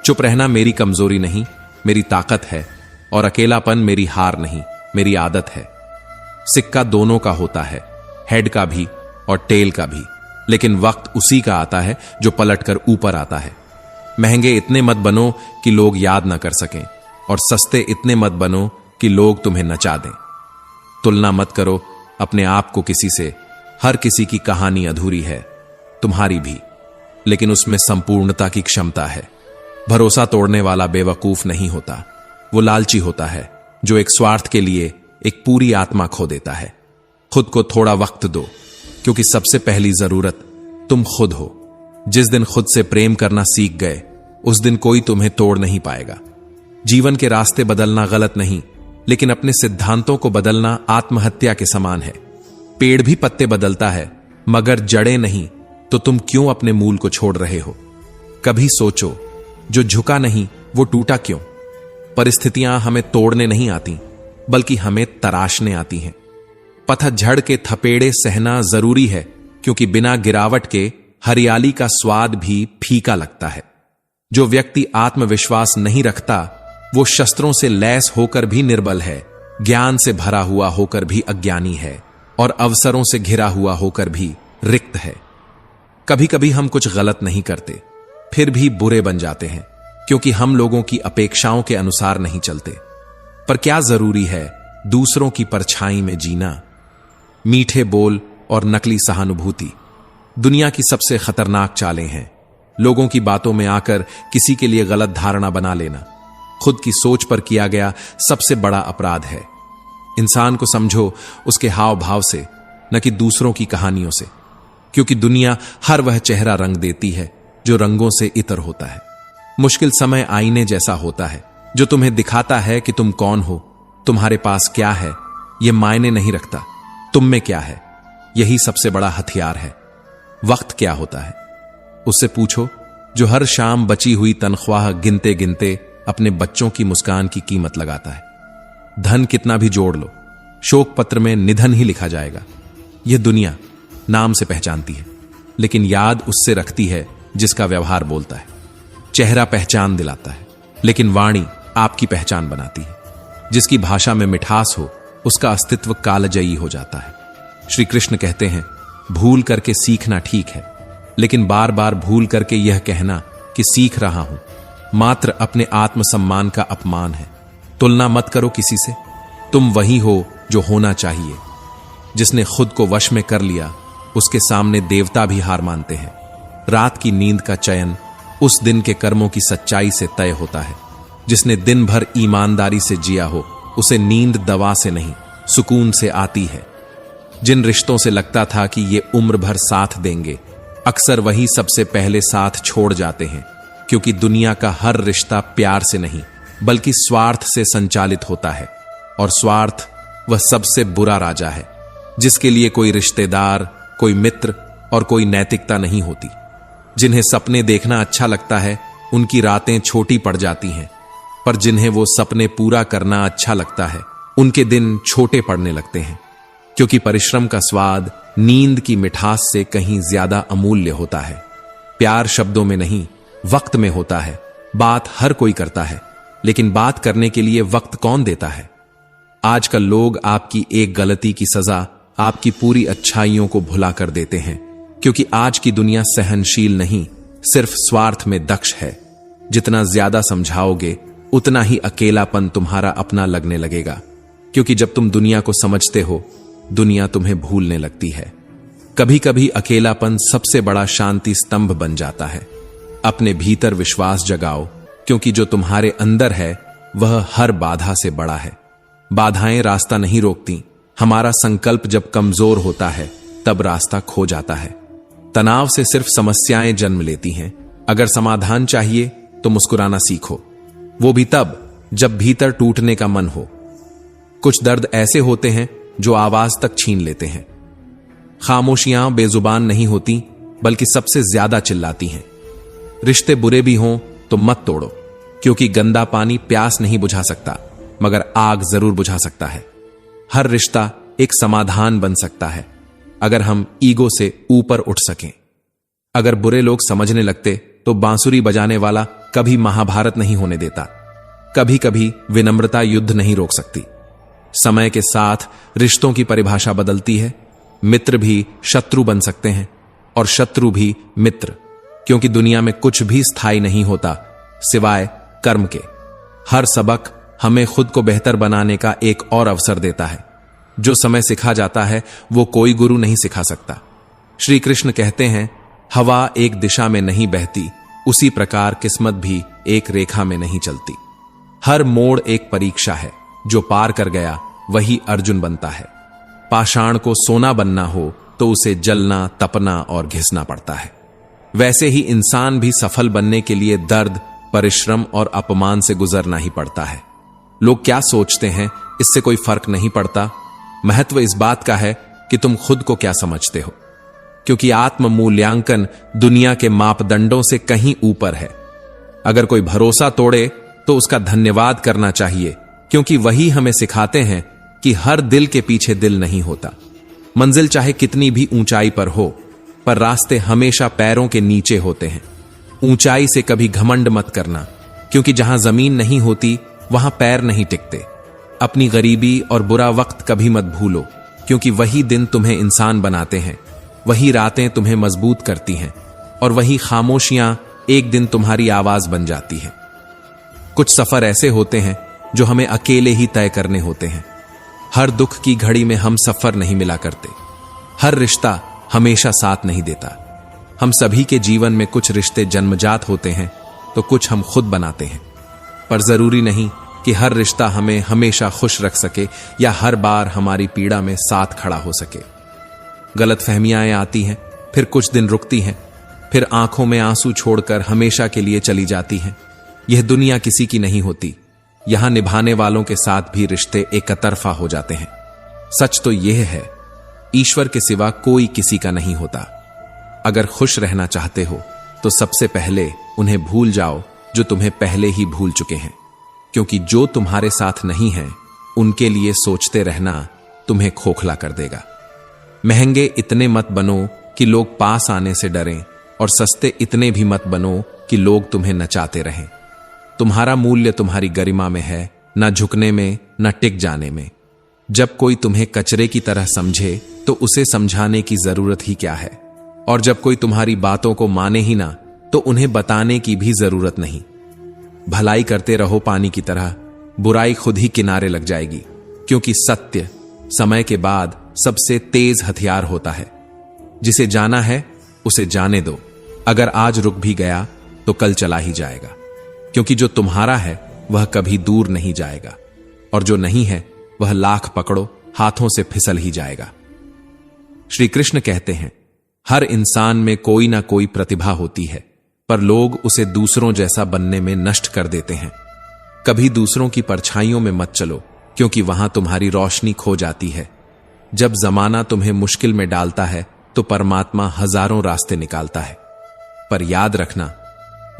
चुप रहना मेरी कमजोरी नहीं, मेरी ताकत है, और अकेलापन मेरी हार नहीं, मेरी आदत है। सिक्का दोनों का होता है, हेड का भी और टेल का भी, लेकिन वक्त उसी का आता है जो पलटकर ऊपर आता है। महंगे इतने मत बनो कि लोग याद ना कर सकें, और सस्ते इतने मत बनो कि लोग तुम्हें नचा दें। तुलना मत करो अपने आप को किसी से। हर किसी की कहानी अधूरी है, तुम्हारी भी, लेकिन उसमें संपूर्णता की क्षमता है। भरोसा तोड़ने वाला बेवकूफ नहीं होता, वो लालची होता है जो एक स्वार्थ के लिए एक पूरी आत्मा खो देता है। खुद को थोड़ा वक्त दो, क्योंकि सबसे पहली जरूरत तुम खुद हो। जिस दिन खुद से प्रेम करना सीख गए, उस दिन कोई तुम्हें तोड़ नहीं पाएगा। जीवन के रास्ते बदलना गलत नहीं, लेकिन अपने सिद्धांतों को बदलना आत्महत्या के समान है। पेड़ भी पत्ते बदलता है, मगर जड़ें नहीं, तो तुम क्यों अपने मूल को छोड़ रहे हो? कभी सोचो, जो झुका नहीं वो टूटा क्यों? परिस्थितियां हमें तोड़ने नहीं आती, बल्कि हमें तराशने आती हैं। पतझड़ के थपेड़े सहना जरूरी है, क्योंकि बिना गिरावट के हरियाली का स्वाद भी फीका लगता है। जो व्यक्ति आत्मविश्वास नहीं रखता, वो शस्त्रों से लैस होकर भी निर्बल है, ज्ञान से भरा हुआ होकर भी अज्ञानी है, और अवसरों से घिरा हुआ होकर भी रिक्त है। कभी कभी हम कुछ गलत नहीं करते, फिर भी बुरे बन जाते हैं, क्योंकि हम लोगों की अपेक्षाओं के अनुसार नहीं चलते। पर क्या जरूरी है दूसरों की परछाई में जीना? मीठे बोल और नकली सहानुभूति दुनिया की सबसे खतरनाक चालें हैं। लोगों की बातों में आकर किसी के लिए गलत धारणा बना लेना खुद की सोच पर किया गया सबसे बड़ा अपराध है। इंसान को समझो उसके हाव भाव से, न कि दूसरों की कहानियों से, क्योंकि दुनिया हर वह चेहरा रंग देती है जो रंगों से इतर होता है। मुश्किल समय आईने जैसा होता है जो तुम्हें दिखाता है कि तुम कौन हो, तुम्हारे पास क्या है यह मायने नहीं रखता, तुम में क्या है यही सबसे बड़ा हथियार है। वक्त क्या होता है उससे पूछो, जो हर शाम बची हुई तनख्वाह गिनते गिनते अपने बच्चों की मुस्कान की कीमत लगाता है। धन कितना भी जोड़ लो, शोक पत्र में निधन ही लिखा जाएगा। यह दुनिया नाम से पहचानती है, लेकिन याद उससे रखती है जिसका व्यवहार बोलता है। चेहरा पहचान दिलाता है, लेकिन वाणी आपकी पहचान बनाती है। जिसकी भाषा में मिठास हो उसका अस्तित्व कालजयी हो जाता है। श्री कृष्ण कहते हैं, भूल करके सीखना ठीक है, लेकिन बार बार भूल करके यह कहना कि सीख रहा हूं मात्र अपने आत्मसम्मान का अपमान है। तुलना मत करो किसी से, तुम वही हो जो होना चाहिए। जिसने खुद को वश में कर लिया उसके सामने देवता भी हार मानते हैं। रात की नींद का चयन उस दिन के कर्मों की सच्चाई से तय होता है। जिसने दिन भर ईमानदारी से जिया हो उसे नींद दवा से नहीं सुकून से आती है। जिन रिश्तों से लगता था कि ये उम्र भर साथ देंगे, अक्सर वही सबसे पहले साथ छोड़ जाते हैं, क्योंकि दुनिया का हर रिश्ता प्यार से नहीं बल्कि स्वार्थ से संचालित होता है। और स्वार्थ वह सबसे बुरा राजा है, जिसके लिए कोई रिश्तेदार, कोई मित्र और कोई नैतिकता नहीं होती। जिन्हें सपने देखना अच्छा लगता है उनकी रातें छोटी पड़ जाती हैं, पर जिन्हें वो सपने पूरा करना अच्छा लगता है उनके दिन छोटे पड़ने लगते हैं। क्योंकि परिश्रम का स्वाद नींद की मिठास से कहीं ज्यादा अमूल्य होता है। प्यार शब्दों में नहीं वक्त में होता है। बात हर कोई करता है, लेकिन बात करने के लिए वक्त कौन देता है? आजकल लोग आपकी एक गलती की सजा आपकी पूरी अच्छाइयों को भुला कर देते हैं, क्योंकि आज की दुनिया सहनशील नहीं सिर्फ स्वार्थ में दक्ष है। जितना ज्यादा समझाओगे उतना ही अकेलापन तुम्हारा अपना लगने लगेगा, क्योंकि जब तुम दुनिया को समझते हो दुनिया तुम्हें भूलने लगती है। कभी कभी अकेलापन सबसे बड़ा शांति स्तंभ बन जाता है। अपने भीतर विश्वास जगाओ, क्योंकि जो तुम्हारे अंदर है वह हर बाधा से बड़ा है। बाधाएं रास्ता नहीं रोकती, हमारा संकल्प जब कमजोर होता है तब रास्ता खो जाता है। तनाव से सिर्फ समस्याएं जन्म लेती हैं। अगर समाधान चाहिए तो मुस्कुराना सीखो, वो भी तब जब भीतर टूटने का मन हो। कुछ दर्द ऐसे होते हैं जो आवाज तक छीन लेते हैं। खामोशियां बेजुबान नहीं होती बल्कि सबसे ज्यादा चिल्लाती हैं। रिश्ते बुरे भी हों तो मत तोड़ो, क्योंकि गंदा पानी प्यास नहीं बुझा सकता मगर आग जरूर बुझा सकता है। हर रिश्ता एक समाधान बन सकता है अगर हम ईगो से ऊपर उठ सकें। अगर बुरे लोग समझने लगते तो बांसुरी बजाने वाला कभी महाभारत नहीं होने देता। कभी कभी विनम्रता युद्ध नहीं रोक सकती। समय के साथ रिश्तों की परिभाषा बदलती है। मित्र भी शत्रु बन सकते हैं और शत्रु भी मित्र, क्योंकि दुनिया में कुछ भी स्थायी नहीं होता सिवाय कर्म के। हर सबक हमें खुद को बेहतर बनाने का एक और अवसर देता है। जो समय सिखा जाता है वो कोई गुरु नहीं सिखा सकता। श्री कृष्ण कहते हैं, हवा एक दिशा में नहीं बहती, उसी प्रकार किस्मत भी एक रेखा में नहीं चलती। हर मोड़ एक परीक्षा है, जो पार कर गया वही अर्जुन बनता है। पाषाण को सोना बनना हो तो उसे जलना, तपना और घिसना पड़ता है। वैसे ही इंसान भी सफल बनने के लिए दर्द, परिश्रम और अपमान से गुजरना ही पड़ता है। लोग क्या सोचते हैं इससे कोई फर्क नहीं पड़ता। महत्व इस बात का है कि तुम खुद को क्या समझते हो, क्योंकि आत्म मूल्यांकन दुनिया के मापदंडों से कहीं ऊपर है। अगर कोई भरोसा तोड़े तो उसका धन्यवाद करना चाहिए, क्योंकि वही हमें सिखाते हैं कि हर दिल के पीछे दिल नहीं होता। मंजिल चाहे कितनी भी ऊंचाई पर हो, पर रास्ते हमेशा पैरों के नीचे होते हैं। ऊंचाई से कभी घमंड मत करना, क्योंकि जहां जमीन नहीं होती वहां पैर नहीं टिकते। अपनी गरीबी और बुरा वक्त कभी मत भूलो, क्योंकि वही दिन तुम्हें इंसान बनाते हैं। वही रातें तुम्हें मजबूत करती हैं और वही खामोशियां एक दिन तुम्हारी आवाज बन जाती हैं। कुछ सफर ऐसे होते हैं जो हमें अकेले ही तय करने होते हैं। हर दुख की घड़ी में हम सफर नहीं मिला करते। हर रिश्ता हमेशा साथ नहीं देता। हम सभी के जीवन में कुछ रिश्ते जन्मजात होते हैं तो कुछ हम खुद बनाते हैं। पर जरूरी नहीं कि हर रिश्ता हमें हमेशा खुश रख सके या हर बार हमारी पीड़ा में साथ खड़ा हो सके। गलतफहमियां आती हैं, फिर कुछ दिन रुकती हैं, फिर आंखों में आंसू छोड़कर हमेशा के लिए चली जाती हैं। यह दुनिया किसी की नहीं होती। यहां निभाने वालों के साथ भी रिश्ते एकतरफा हो जाते हैं। सच तो यह है, ईश्वर के सिवा कोई किसी का नहीं होता। अगर खुश रहना चाहते हो तो सबसे पहले उन्हें भूल जाओ जो तुम्हें पहले ही भूल चुके हैं, क्योंकि जो तुम्हारे साथ नहीं है उनके लिए सोचते रहना तुम्हें खोखला कर देगा। महंगे इतने मत बनो कि लोग पास आने से डरें, और सस्ते इतने भी मत बनो कि लोग तुम्हें नचाते रहें। तुम्हारा मूल्य तुम्हारी गरिमा में है, न झुकने में न टिक जाने में। जब कोई तुम्हें कचरे की तरह समझे तो उसे समझाने की जरूरत ही क्या है, और जब कोई तुम्हारी बातों को माने ही ना तो उन्हें बताने की भी जरूरत नहीं। भलाई करते रहो पानी की तरह, बुराई खुद ही किनारे लग जाएगी, क्योंकि सत्य समय के बाद सबसे तेज हथियार होता है। जिसे जाना है उसे जाने दो। अगर आज रुक भी गया तो कल चला ही जाएगा, क्योंकि जो तुम्हारा है वह कभी दूर नहीं जाएगा, और जो नहीं है वह लाख पकड़ो हाथों से फिसल ही जाएगा। श्री कृष्ण कहते हैं, हर इंसान में कोई ना कोई प्रतिभा होती है, पर लोग उसे दूसरों जैसा बनने में नष्ट कर देते हैं। कभी दूसरों की परछाइयों में मत चलो, क्योंकि वहां तुम्हारी रोशनी खो जाती है। जब जमाना तुम्हें मुश्किल में डालता है तो परमात्मा हजारों रास्ते निकालता है, पर याद रखना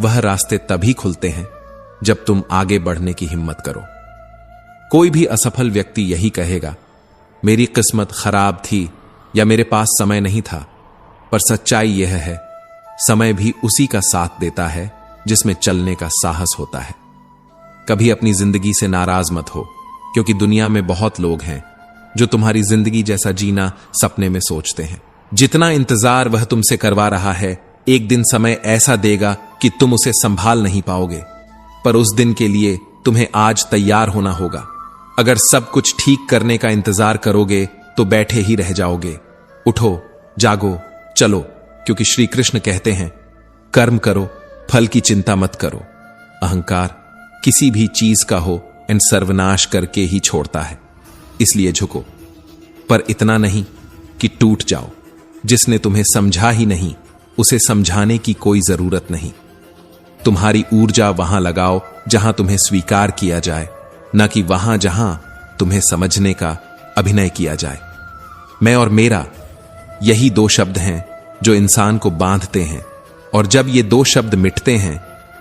वह रास्ते तभी खुलते हैं जब तुम आगे बढ़ने की हिम्मत करो। कोई भी असफल व्यक्ति यही कहेगा, मेरी किस्मत खराब थी या मेरे पास समय नहीं था, पर सच्चाई यह है, समय भी उसी का साथ देता है जिसमें चलने का साहस होता है। कभी अपनी जिंदगी से नाराज मत हो, क्योंकि दुनिया में बहुत लोग हैं जो तुम्हारी जिंदगी जैसा जीना सपने में सोचते हैं। जितना इंतजार वह तुमसे करवा रहा है, एक दिन समय ऐसा देगा कि तुम उसे संभाल नहीं पाओगे, पर उस दिन के लिए तुम्हें आज तैयार होना होगा। अगर सब कुछ ठीक करने का इंतजार करोगे तो बैठे ही रह जाओगे। उठो, जागो, चलो, क्योंकि श्री कृष्ण कहते हैं, कर्म करो, फल की चिंता मत करो। अहंकार किसी भी चीज का हो एंड सर्वनाश करके ही छोड़ता है, इसलिए झुको, पर इतना नहीं कि टूट जाओ। जिसने तुम्हें समझा ही नहीं उसे समझाने की कोई जरूरत नहीं। तुम्हारी ऊर्जा वहां लगाओ जहां तुम्हें स्वीकार किया जाए, न कि वहां जहां तुम्हें समझने का अभिनय किया जाए। मैं और मेरा, यही दो शब्द हैं जो इंसान को बांधते हैं, और जब ये दो शब्द मिटते हैं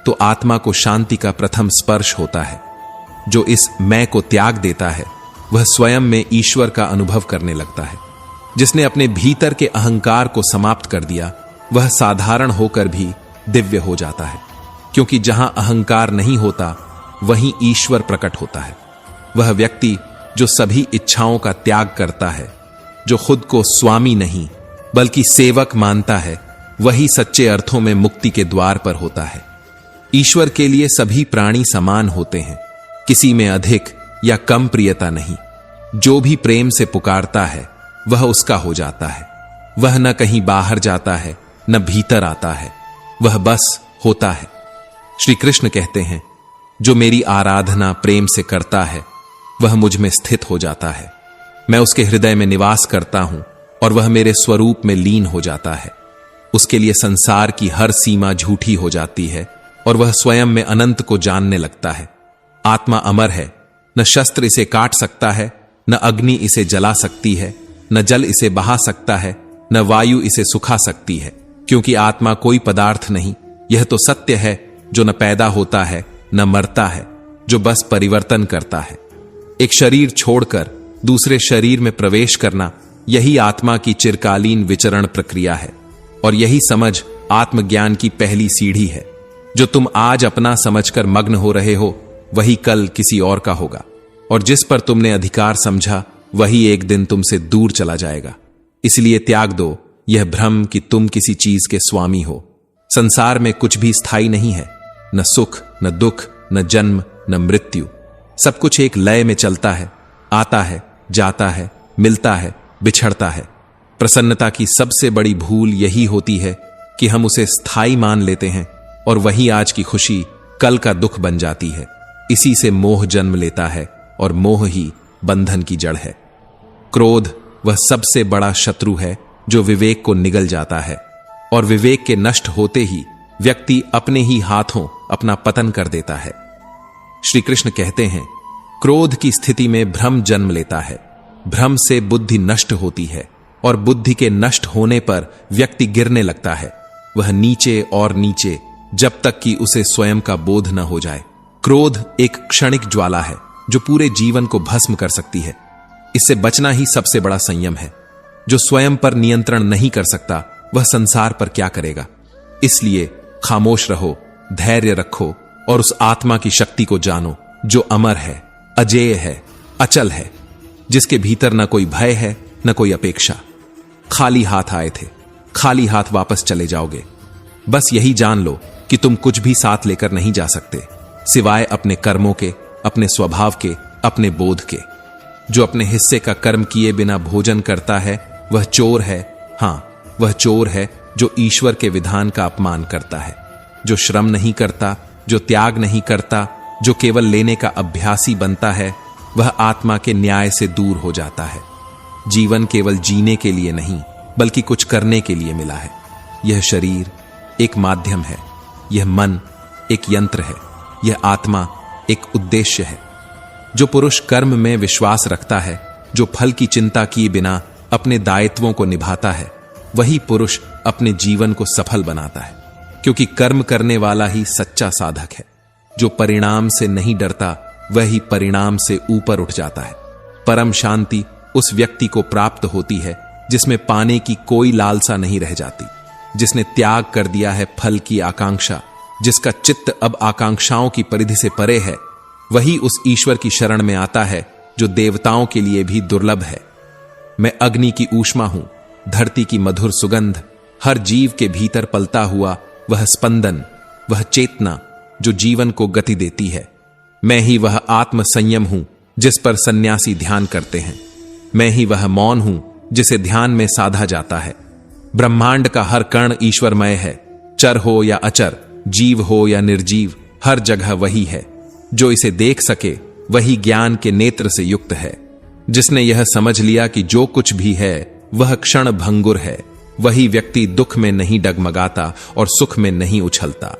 तो आत्मा को शांति का प्रथम स्पर्श होता है। जो इस मैं को त्याग देता है वह स्वयं में ईश्वर का अनुभव करने लगता है। जिसने अपने भीतर के अहंकार को समाप्त कर दिया वह साधारण होकर भी दिव्य हो जाता है, क्योंकि जहां अहंकार नहीं होता वहीं ईश्वर प्रकट होता है। वह व्यक्ति जो सभी इच्छाओं का त्याग करता है, जो खुद को स्वामी नहीं बल्कि सेवक मानता है, वही सच्चे अर्थों में मुक्ति के द्वार पर होता है। ईश्वर के लिए सभी प्राणी समान होते हैं, किसी में अधिक या कम प्रियता नहीं। जो भी प्रेम से पुकारता है वह उसका हो जाता है। वह न कहीं बाहर जाता है न भीतर आता है, वह बस होता है। श्री कृष्ण कहते हैं, जो मेरी आराधना प्रेम से करता है वह मुझ में स्थित हो जाता है। मैं उसके हृदय में निवास करता हूं और वह मेरे स्वरूप में लीन हो जाता है। उसके लिए संसार की हर सीमा झूठी हो जाती है और वह स्वयं में अनंत को जानने लगता है। आत्मा अमर है, न शस्त्र इसे काट सकता है, न अग्नि इसे जला सकती है, न जल इसे बहा सकता है, न वायु इसे सुखा सकती है, क्योंकि आत्मा कोई पदार्थ नहीं। यह तो सत्य है जो न पैदा होता है न मरता है, जो बस परिवर्तन करता है। एक शरीर छोड़कर दूसरे शरीर में प्रवेश करना, यही आत्मा की चिरकालीन विचरण प्रक्रिया है, और यही समझ आत्मज्ञान की पहली सीढ़ी है। जो तुम आज अपना समझकर मग्न हो रहे हो वही कल किसी और का होगा, और जिस पर तुमने अधिकार समझा वही एक दिन तुमसे दूर चला जाएगा। इसलिए त्याग दो यह भ्रम कि तुम किसी चीज के स्वामी हो। संसार में कुछ भी स्थायी नहीं है, न सुख, न दुख, न जन्म, न मृत्यु। सब कुछ एक लय में चलता है, आता है, जाता है, मिलता है, बिछड़ता है। प्रसन्नता की सबसे बड़ी भूल यही होती है कि हम उसे स्थायी मान लेते हैं और वही आज की खुशी कल का दुख बन जाती है। इसी से मोह जन्म लेता है और मोह ही बंधन की जड़ है। क्रोध वह सबसे बड़ा शत्रु है जो विवेक को निगल जाता है, और विवेक के नष्ट होते ही व्यक्ति अपने ही हाथों अपना पतन कर देता है। श्री कृष्ण कहते हैं, क्रोध की स्थिति में भ्रम जन्म लेता है। भ्रम से बुद्धि नष्ट होती है और बुद्धि के नष्ट होने पर व्यक्ति गिरने लगता है, वह नीचे और नीचे, जब तक कि उसे स्वयं का बोध न हो जाए। क्रोध एक क्षणिक ज्वाला है जो पूरे जीवन को भस्म कर सकती है। इससे बचना ही सबसे बड़ा संयम है। जो स्वयं पर नियंत्रण नहीं कर सकता वह संसार पर क्या करेगा। इसलिए खामोश रहो, धैर्य रखो और उस आत्मा की शक्ति को जानो जो अमर है, अजेय है, अचल है, जिसके भीतर न कोई भय है न कोई अपेक्षा। खाली हाथ आए थे, खाली हाथ वापस चले जाओगे। बस यही जान लो कि तुम कुछ भी साथ लेकर नहीं जा सकते सिवाय अपने कर्मों के, अपने स्वभाव के, अपने बोध के। जो अपने हिस्से का कर्म किए बिना भोजन करता है वह चोर है। हां, वह चोर है जो ईश्वर के विधान का अपमान करता है। जो श्रम नहीं करता, जो त्याग नहीं करता, जो केवल लेने का अभ्यासी बनता है, वह आत्मा के न्याय से दूर हो जाता है। जीवन केवल जीने के लिए नहीं बल्कि कुछ करने के लिए मिला है। यह शरीर एक माध्यम है, यह मन एक यंत्र है, यह आत्मा एक उद्देश्य है। जो पुरुष कर्म में विश्वास रखता है, जो फल की चिंता किए बिना अपने दायित्वों को निभाता है, वही पुरुष अपने जीवन को सफल बनाता है। क्योंकि कर्म करने वाला ही सच्चा साधक है। जो परिणाम से नहीं डरता वही परिणाम से ऊपर उठ जाता है। परम शांति उस व्यक्ति को प्राप्त होती है जिसमें पाने की कोई लालसा नहीं रह जाती, जिसने त्याग कर दिया है फल की आकांक्षा, जिसका चित्त अब आकांक्षाओं की परिधि से परे है। वही उस ईश्वर की शरण में आता है जो देवताओं के लिए भी दुर्लभ है। मैं अग्नि की ऊष्मा हूं, धरती की मधुर सुगंध, हर जीव के भीतर पलता हुआ वह स्पंदन, वह चेतना जो जीवन को गति देती है। मैं ही वह आत्म संयम हूं जिस पर सन्यासी ध्यान करते हैं। मैं ही वह मौन हूं जिसे ध्यान में साधा जाता है। ब्रह्मांड का हर कण ईश्वरमय है। चर हो या अचर, जीव हो या निर्जीव, हर जगह वही है। जो इसे देख सके वही ज्ञान के नेत्र से युक्त है। जिसने यह समझ लिया कि जो कुछ भी है वह क्षण भंगुर है, वही व्यक्ति दुख में नहीं डगमगाता और सुख में नहीं उछलता।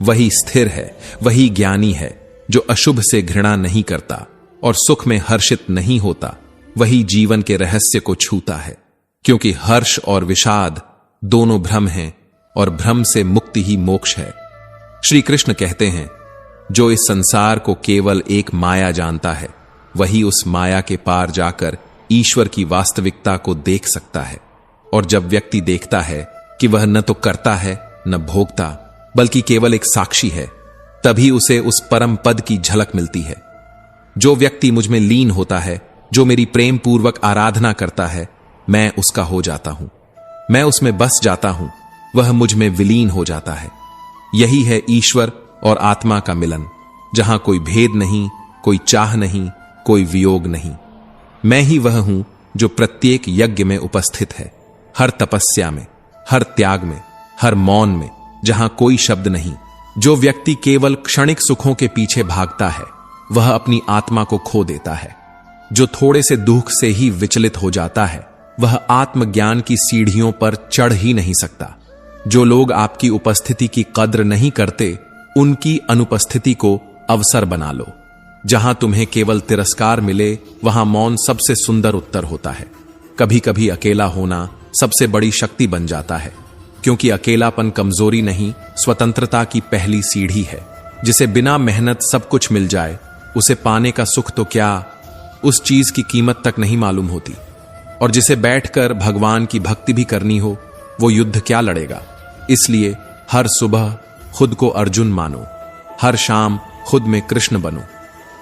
वही स्थिर है, वही ज्ञानी है जो अशुभ से घृणा नहीं करता और सुख में हर्षित नहीं होता। वही जीवन के रहस्य को छूता है। क्योंकि हर्ष और विषाद दोनों भ्रम हैं और भ्रम से मुक्ति ही मोक्ष है। श्री कृष्ण कहते हैं, जो इस संसार को केवल एक माया जानता है वही उस माया के पार जाकर ईश्वर की वास्तविकता को देख सकता है। और जब व्यक्ति देखता है कि वह न तो करता है न भोगता बल्कि केवल एक साक्षी है, तभी उसे उस परम पद की झलक मिलती है। जो व्यक्ति मुझ में लीन होता है, जो मेरी प्रेम पूर्वक आराधना करता है, मैं उसका हो जाता हूं, मैं उसमें बस जाता हूं, वह मुझ में विलीन हो जाता है। यही है ईश्वर और आत्मा का मिलन, जहां कोई भेद नहीं, कोई चाह नहीं, कोई वियोग नहीं। मैं ही वह हूं जो प्रत्येक यज्ञ में उपस्थित है, हर तपस्या में, हर त्याग में, हर मौन में, जहां कोई शब्द नहीं। जो व्यक्ति केवल क्षणिक सुखों के पीछे भागता है वह अपनी आत्मा को खो देता है। जो थोड़े से दुख से ही विचलित हो जाता है वह आत्मज्ञान की सीढ़ियों पर चढ़ ही नहीं सकता। जो लोग आपकी उपस्थिति की कद्र नहीं करते उनकी अनुपस्थिति को अवसर बना लो। जहां तुम्हें केवल तिरस्कार मिले वहां मौन सबसे सुंदर उत्तर होता है। कभी कभी अकेला होना सबसे बड़ी शक्ति बन जाता है, क्योंकि अकेलापन कमजोरी नहीं, स्वतंत्रता की पहली सीढ़ी है। जिसे बिना मेहनत सब कुछ मिल जाए उसे पाने का सुख तो क्या, उस चीज की कीमत तक नहीं मालूम होती। और जिसे बैठकर भगवान की भक्ति भी करनी हो वो युद्ध क्या लड़ेगा। इसलिए हर सुबह खुद को अर्जुन मानो, हर शाम खुद में कृष्ण बनो।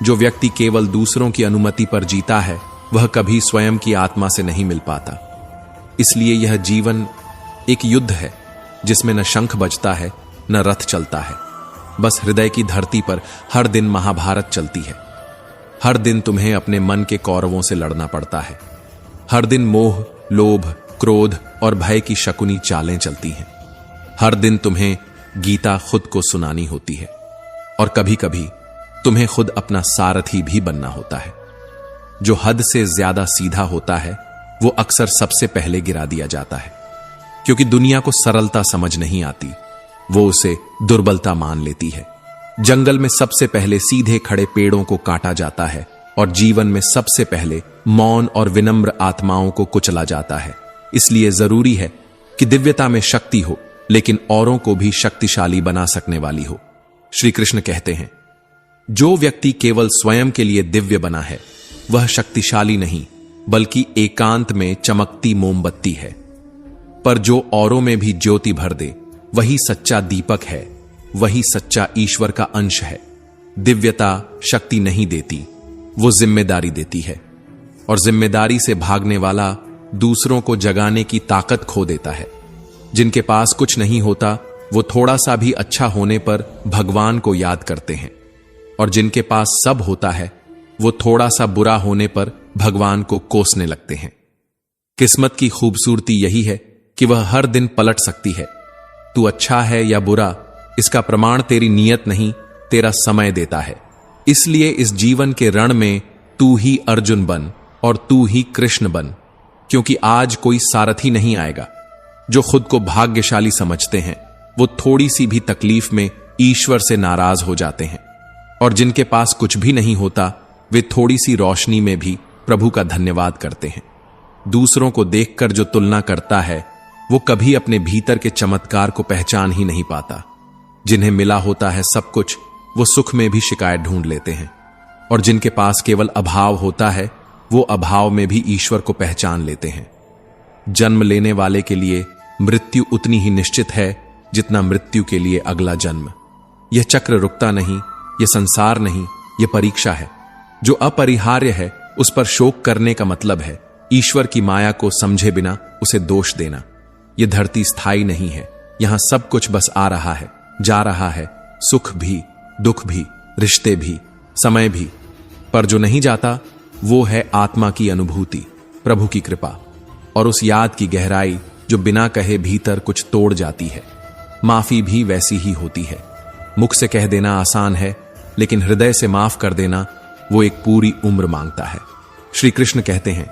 जो व्यक्ति केवल दूसरों की अनुमति पर जीता है वह कभी स्वयं की आत्मा से नहीं मिल पाता। इसलिए यह जीवन एक युद्ध है जिसमें न शंख बजता है न रथ चलता है। बस हृदय की धरती पर हर दिन महाभारत चलती है। हर दिन तुम्हें अपने मन के कौरवों से लड़ना पड़ता है। हर दिन मोह, लोभ, क्रोध और भय की शकुनी चालें चलती हैं। हर दिन तुम्हें गीता खुद को सुनानी होती है और कभी कभी तुम्हें खुद अपना सारथी भी बनना होता है। जो हद से ज्यादा सीधा होता है वो अक्सर सबसे पहले गिरा दिया जाता है, क्योंकि दुनिया को सरलता समझ नहीं आती, वो उसे दुर्बलता मान लेती है। जंगल में सबसे पहले सीधे खड़े पेड़ों को काटा जाता है और जीवन में सबसे पहले मौन और विनम्र आत्माओं को कुचला जाता है। इसलिए जरूरी है कि दिव्यता में शक्ति हो, लेकिन औरों को भी शक्तिशाली बना सकने वाली हो। श्री कृष्ण कहते हैं, जो व्यक्ति केवल स्वयं के लिए दिव्य बना है वह शक्तिशाली नहीं बल्कि एकांत में चमकती मोमबत्ती है। पर जो औरों में भी ज्योति भर दे वही सच्चा दीपक है, वही सच्चा ईश्वर का अंश है। दिव्यता शक्ति नहीं देती, वो जिम्मेदारी देती है, और जिम्मेदारी से भागने वाला दूसरों को जगाने की ताकत खो देता है। जिनके पास कुछ नहीं होता वो थोड़ा सा भी अच्छा होने पर भगवान को याद करते हैं, और जिनके पास सब होता है वो थोड़ा सा बुरा होने पर भगवान को कोसने लगते हैं। किस्मत की खूबसूरती यही है कि वह हर दिन पलट सकती है। तू अच्छा है या बुरा, इसका प्रमाण तेरी नीयत नहीं, तेरा समय देता है। इसलिए इस जीवन के रण में तू ही अर्जुन बन और तू ही कृष्ण बन, क्योंकि आज कोई सारथी नहीं आएगा। जो खुद को भाग्यशाली समझते हैं वो थोड़ी सी भी तकलीफ में ईश्वर से नाराज हो जाते हैं, और जिनके पास कुछ भी नहीं होता वे थोड़ी सी रोशनी में भी प्रभु का धन्यवाद करते हैं। दूसरों को देखकर जो तुलना करता है वो कभी अपने भीतर के चमत्कार को पहचान ही नहीं पाता। जिन्हें मिला होता है सब कुछ वो सुख में भी शिकायत ढूंढ लेते हैं, और जिनके पास केवल अभाव होता है वो अभाव में भी ईश्वर को पहचान लेते हैं। जन्म लेने वाले के लिए मृत्यु उतनी ही निश्चित है जितना मृत्यु के लिए अगला जन्म। यह चक्र रुकता नहीं, यह संसार नहीं, यह परीक्षा है। जो अपरिहार्य है उस पर शोक करने का मतलब है ईश्वर की माया को समझे बिना उसे दोष देना। यह धरती स्थायी नहीं है, यहां सब कुछ बस आ रहा है, जा रहा है, सुख भी, दुख भी, रिश्ते भी, समय भी। पर जो नहीं जाता वो है आत्मा की अनुभूति, प्रभु की कृपा, और उस याद की गहराई जो बिना कहे भीतर कुछ तोड़ जाती है। माफी भी वैसी ही होती है। मुख से कह देना आसान है, लेकिन हृदय से माफ कर देना वो एक पूरी उम्र मांगता है। श्री कृष्ण कहते हैं,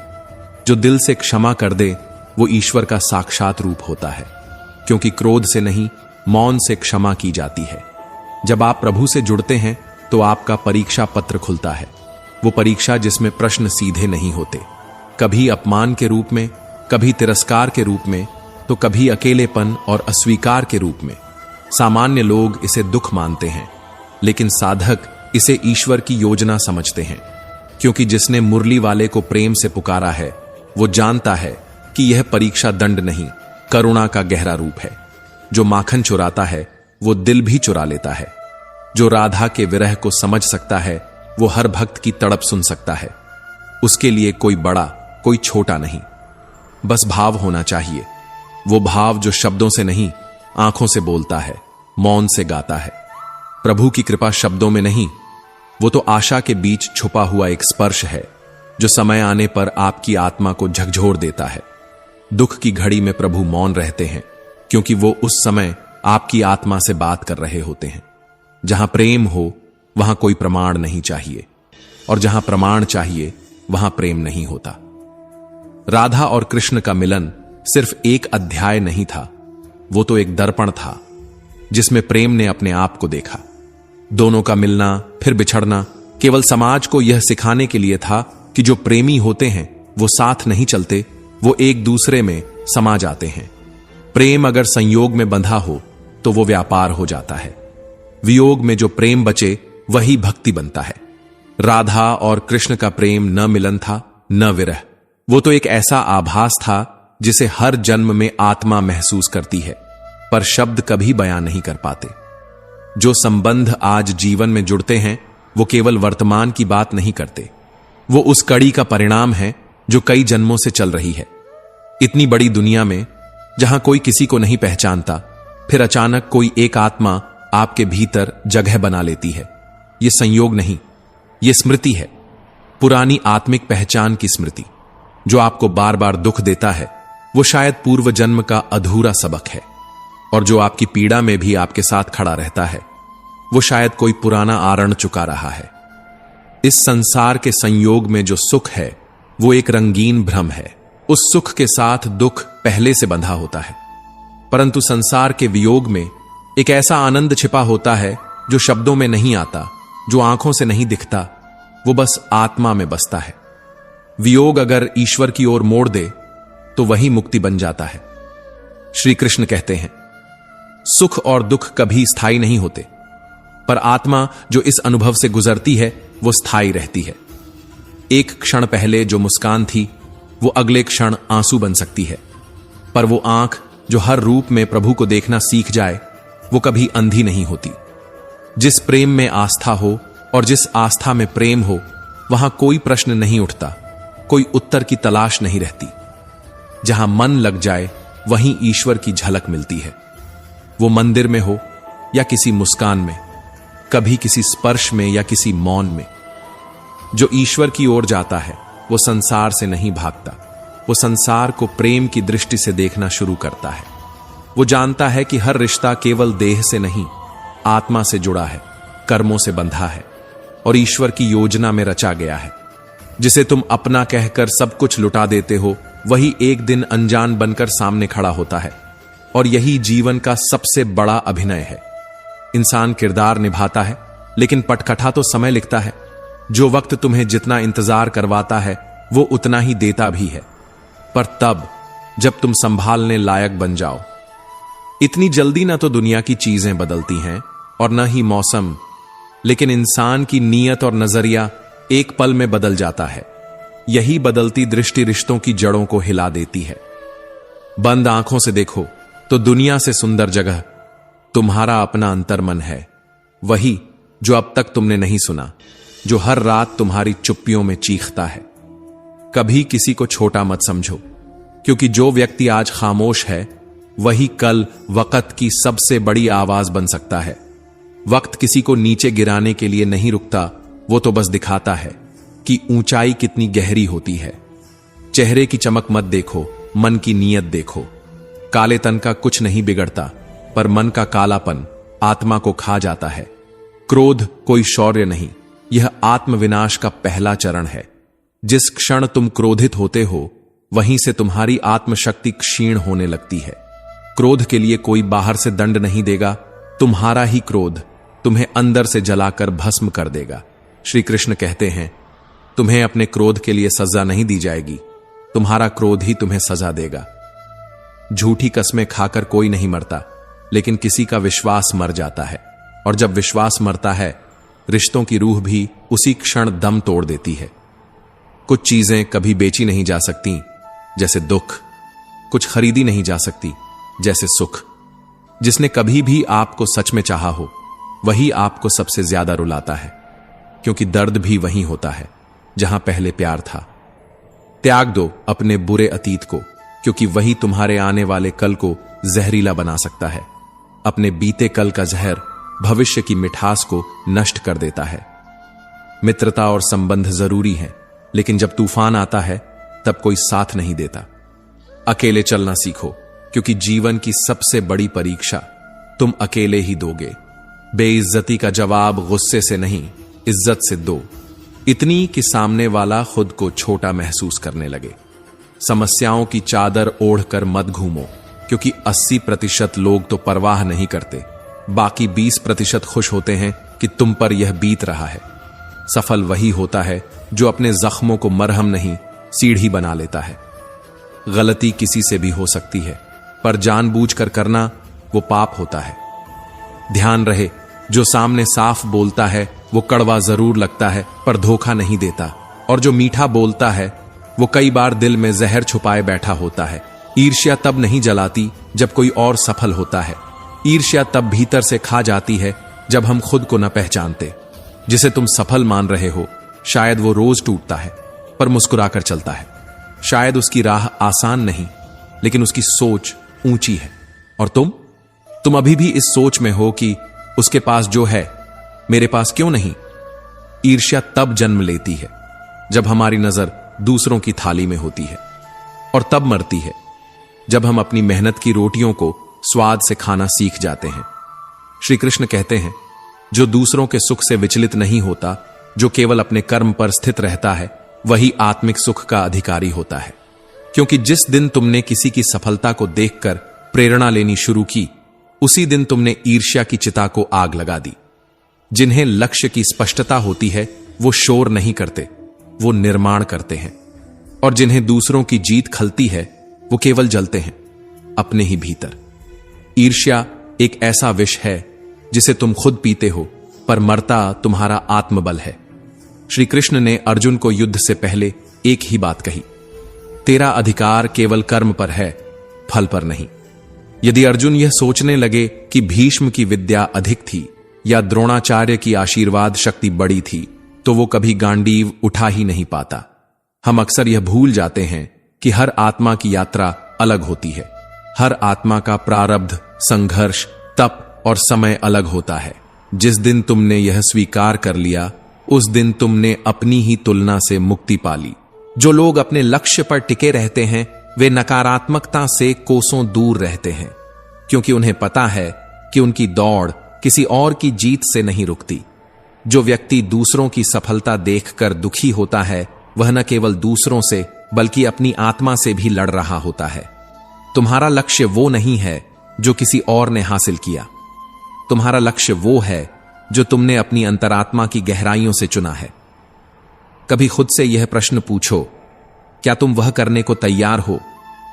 जो दिल से क्षमा कर दे वो ईश्वर का साक्षात रूप होता है, क्योंकि क्रोध से नहीं मौन से क्षमा की जाती है। जब आप प्रभु से जुड़ते हैं तो आपका परीक्षा पत्र खुलता है, वो परीक्षा जिसमें प्रश्न सीधे नहीं होते, कभी अपमान के रूप में, कभी तिरस्कार के रूप में, तो कभी अकेलेपन और अस्वीकार के रूप में। सामान्य लोग इसे दुख मानते हैं, लेकिन साधक इसे ईश्वर की योजना समझते हैं, क्योंकि जिसने मुरली वाले को प्रेम से पुकारा है वो जानता है कि यह परीक्षा दंड नहीं, करुणा का गहरा रूप है। जो माखन चुराता है वो दिल भी चुरा लेता है। जो राधा के विरह को समझ सकता है वो हर भक्त की तड़प सुन सकता है। उसके लिए कोई बड़ा कोई छोटा नहीं, बस भाव होना चाहिए। वो भाव जो शब्दों से नहीं आंखों से बोलता है, मौन से गाता है। प्रभु की कृपा शब्दों में नहीं, वो तो आशा के बीच छुपा हुआ एक स्पर्श है जो समय आने पर आपकी आत्मा को झकझोर देता है। दुख की घड़ी में प्रभु मौन रहते हैं, क्योंकि वो उस समय आपकी आत्मा से बात कर रहे होते हैं। जहां प्रेम हो वहां कोई प्रमाण नहीं चाहिए, और जहां प्रमाण चाहिए वहां प्रेम नहीं होता। राधा और कृष्ण का मिलन सिर्फ एक अध्याय नहीं था, वो तो एक दर्पण था जिसमें प्रेम ने अपने आप को देखा। दोनों का मिलना फिर बिछड़ना केवल समाज को यह सिखाने के लिए था कि जो प्रेमी होते हैं वो साथ नहीं चलते, वो एक दूसरे में समा जाते हैं। प्रेम अगर संयोग में बंधा हो तो वो व्यापार हो जाता है। वियोग में जो प्रेम बचे वही भक्ति बनता है। राधा और कृष्ण का प्रेम न मिलन था न विरह, वो तो एक ऐसा आभास था जिसे हर जन्म में आत्मा महसूस करती है, पर शब्द कभी बयां नहीं कर पाते। जो संबंध आज जीवन में जुड़ते हैं वो केवल वर्तमान की बात नहीं करते, वो उस कड़ी का परिणाम है जो कई जन्मों से चल रही है। इतनी बड़ी दुनिया में जहां कोई किसी को नहीं पहचानता, फिर अचानक कोई एक आत्मा आपके भीतर जगह बना लेती है। यह संयोग नहीं, यह स्मृति है, पुरानी आत्मिक पहचान की स्मृति। जो आपको बार बार दुख देता है वो शायद पूर्व जन्म का अधूरा सबक है, और जो आपकी पीड़ा में भी आपके साथ खड़ा रहता है वो शायद कोई पुराना आरण चुका रहा है। इस संसार के संयोग में जो सुख है वो एक रंगीन भ्रम है। उस सुख के साथ दुख पहले से बंधा होता है, परंतु संसार के वियोग में एक ऐसा आनंद छिपा होता है जो शब्दों में नहीं आता, जो आंखों से नहीं दिखता, वो बस आत्मा में बसता है। वियोग अगर ईश्वर की ओर मोड़ दे तो वही मुक्ति बन जाता है। श्री कृष्ण कहते हैं, सुख और दुख कभी स्थायी नहीं होते, पर आत्मा जो इस अनुभव से गुजरती है वो स्थायी रहती है। एक क्षण पहले जो मुस्कान थी वो अगले क्षण आंसू बन सकती है, पर वो आंख जो हर रूप में प्रभु को देखना सीख जाए वो कभी अंधी नहीं होती। जिस प्रेम में आस्था हो और जिस आस्था में प्रेम हो, वहां कोई प्रश्न नहीं उठता, कोई उत्तर की तलाश नहीं रहती। जहां मन लग जाए वहीं ईश्वर की झलक मिलती है। वो मंदिर में हो या किसी मुस्कान में, कभी किसी स्पर्श में या किसी मौन में। जो ईश्वर की ओर जाता है वो संसार से नहीं भागता, वो संसार को प्रेम की दृष्टि से देखना शुरू करता है। वो जानता है कि हर रिश्ता केवल देह से नहीं, आत्मा से जुड़ा है, कर्मों से बंधा है और ईश्वर की योजना में रचा गया है। जिसे तुम अपना कहकर सब कुछ लुटा देते हो, वही एक दिन अनजान बनकर सामने खड़ा होता है, और यही जीवन का सबसे बड़ा अभिनय है। इंसान किरदार निभाता है, लेकिन पटकथा तो समय लिखता है। जो वक्त तुम्हें जितना इंतजार करवाता है वो उतना ही देता भी है, पर तब जब तुम संभालने लायक बन जाओ। इतनी जल्दी ना तो दुनिया की चीजें बदलती हैं और न ही मौसम, लेकिन इंसान की नीयत और नजरिया एक पल में बदल जाता है। यही बदलती दृष्टि रिश्तों की जड़ों को हिला देती है। बंद आंखों से देखो तो दुनिया से सुंदर जगह तुम्हारा अपना अंतर्मन है, वही जो अब तक तुमने नहीं सुना, जो हर रात तुम्हारी चुप्पियों में चीखता है। कभी किसी को छोटा मत समझो, क्योंकि जो व्यक्ति आज खामोश है वही कल वक्त की सबसे बड़ी आवाज बन सकता है। वक्त किसी को नीचे गिराने के लिए नहीं रुकता, वो तो बस दिखाता है कि ऊंचाई कितनी गहरी होती है। चेहरे की चमक मत देखो, मन की नीयत देखो। काले तन का कुछ नहीं बिगड़ता, पर मन का कालापन आत्मा को खा जाता है। क्रोध कोई शौर्य नहीं, यह आत्मविनाश का पहला चरण है। जिस क्षण तुम क्रोधित होते हो वहीं से तुम्हारी आत्मशक्ति क्षीण होने लगती है। क्रोध के लिए कोई बाहर से दंड नहीं देगा, तुम्हारा ही क्रोध तुम्हें अंदर से जलाकर भस्म कर देगा। श्री कृष्ण कहते हैं, तुम्हें अपने क्रोध के लिए सजा नहीं दी जाएगी, तुम्हारा क्रोध ही तुम्हें सजा देगा। झूठी कस्में खाकर कोई नहीं मरता, लेकिन किसी का विश्वास मर जाता है, और जब विश्वास मरता है रिश्तों की रूह भी उसी क्षण दम तोड़ देती है। कुछ चीजें कभी बेची नहीं जा सकती, जैसे दुख। कुछ खरीदी नहीं जा सकती, जैसे सुख। जिसने कभी भी आपको सच में चाहा हो वही आपको सबसे ज्यादा रुलाता है, क्योंकि दर्द भी वहीं होता है जहां पहले प्यार था। त्याग दो अपने बुरे अतीत को, क्योंकि वही तुम्हारे आने वाले कल को जहरीला बना सकता है। अपने बीते कल का जहर भविष्य की मिठास को नष्ट कर देता है। मित्रता और संबंध जरूरी हैं, लेकिन जब तूफान आता है तब कोई साथ नहीं देता। अकेले चलना सीखो, क्योंकि जीवन की सबसे बड़ी परीक्षा तुम अकेले ही दोगे। बेइज्जती का जवाब गुस्से से नहीं, इज्जत से दो, इतनी कि सामने वाला खुद को छोटा महसूस करने लगे। समस्याओं की चादर ओढ़कर मत घूमो, क्योंकि 80% लोग तो परवाह नहीं करते, बाकी 20% खुश होते हैं कि तुम पर यह बीत रहा है। सफल वही होता है जो अपने जख्मों को मरहम नहीं सीढ़ी बना लेता है। गलती किसी से भी हो सकती है, पर जानबूझकर करना वो पाप होता है। ध्यान रहे, जो सामने साफ बोलता है वो कड़वा जरूर लगता है, पर धोखा नहीं देता, और जो मीठा बोलता है वो कई बार दिल में जहर छुपाए बैठा होता है। ईर्ष्या तब नहीं जलाती जब कोई और सफल होता है। ईर्ष्या तब भीतर से खा जाती है जब हम खुद को न पहचानते। जिसे तुम सफल मान रहे हो शायद वो रोज टूटता है, पर मुस्कुराकर चलता है। शायद उसकी राह आसान नहीं, लेकिन उसकी सोच ऊंची है। और तुम अभी भी इस सोच में हो कि उसके पास जो है मेरे पास क्यों नहीं। ईर्ष्या तब जन्म लेती है जब हमारी नजर दूसरों की थाली में होती है, और तब मरती है जब हम अपनी मेहनत की रोटियों को स्वाद से खाना सीख जाते हैं। श्री कृष्ण कहते हैं, जो दूसरों के सुख से विचलित नहीं होता, जो केवल अपने कर्म पर स्थित रहता है, वही आत्मिक सुख का अधिकारी होता है। क्योंकि जिस दिन तुमने किसी की सफलता को देखकर प्रेरणा लेनी शुरू की, उसी दिन तुमने ईर्ष्या की चिता को आग लगा दी। जिन्हें लक्ष्य की स्पष्टता होती है, वो शोर नहीं करते, वो निर्माण करते हैं। और जिन्हें दूसरों की जीत खलती है, वो केवल जलते हैं अपने ही भीतर। ईर्ष्या एक ऐसा विष है जिसे तुम खुद पीते हो, पर मरता तुम्हारा आत्मबल है। श्री कृष्ण ने अर्जुन को युद्ध से पहले एक ही बात कही, तेरा अधिकार केवल कर्म पर है, फल पर नहीं। यदि अर्जुन यह सोचने लगे कि भीष्म की विद्या अधिक थी या द्रोणाचार्य की आशीर्वाद शक्ति बड़ी थी, तो वो कभी गांडीव उठा ही नहीं पाता। हम अक्सर यह भूल जाते हैं कि हर आत्मा की यात्रा अलग होती है। हर आत्मा का प्रारब्ध, संघर्ष, तप और समय अलग होता है। जिस दिन तुमने यह स्वीकार कर लिया, उस दिन तुमने अपनी ही तुलना से मुक्ति पा ली। जो लोग अपने लक्ष्य पर टिके रहते हैं, वे नकारात्मकता से कोसों दूर रहते हैं, क्योंकि उन्हें पता है कि उनकी दौड़ किसी और की जीत से नहीं रुकती। जो व्यक्ति दूसरों की सफलता देखकर दुखी होता है, वह न केवल दूसरों से बल्कि अपनी आत्मा से भी लड़ रहा होता है। तुम्हारा लक्ष्य वो नहीं है जो किसी और ने हासिल किया। तुम्हारा लक्ष्य वो है जो तुमने अपनी अंतरात्मा की गहराइयों से चुना है। कभी खुद से यह प्रश्न पूछो, क्या तुम वह करने को तैयार हो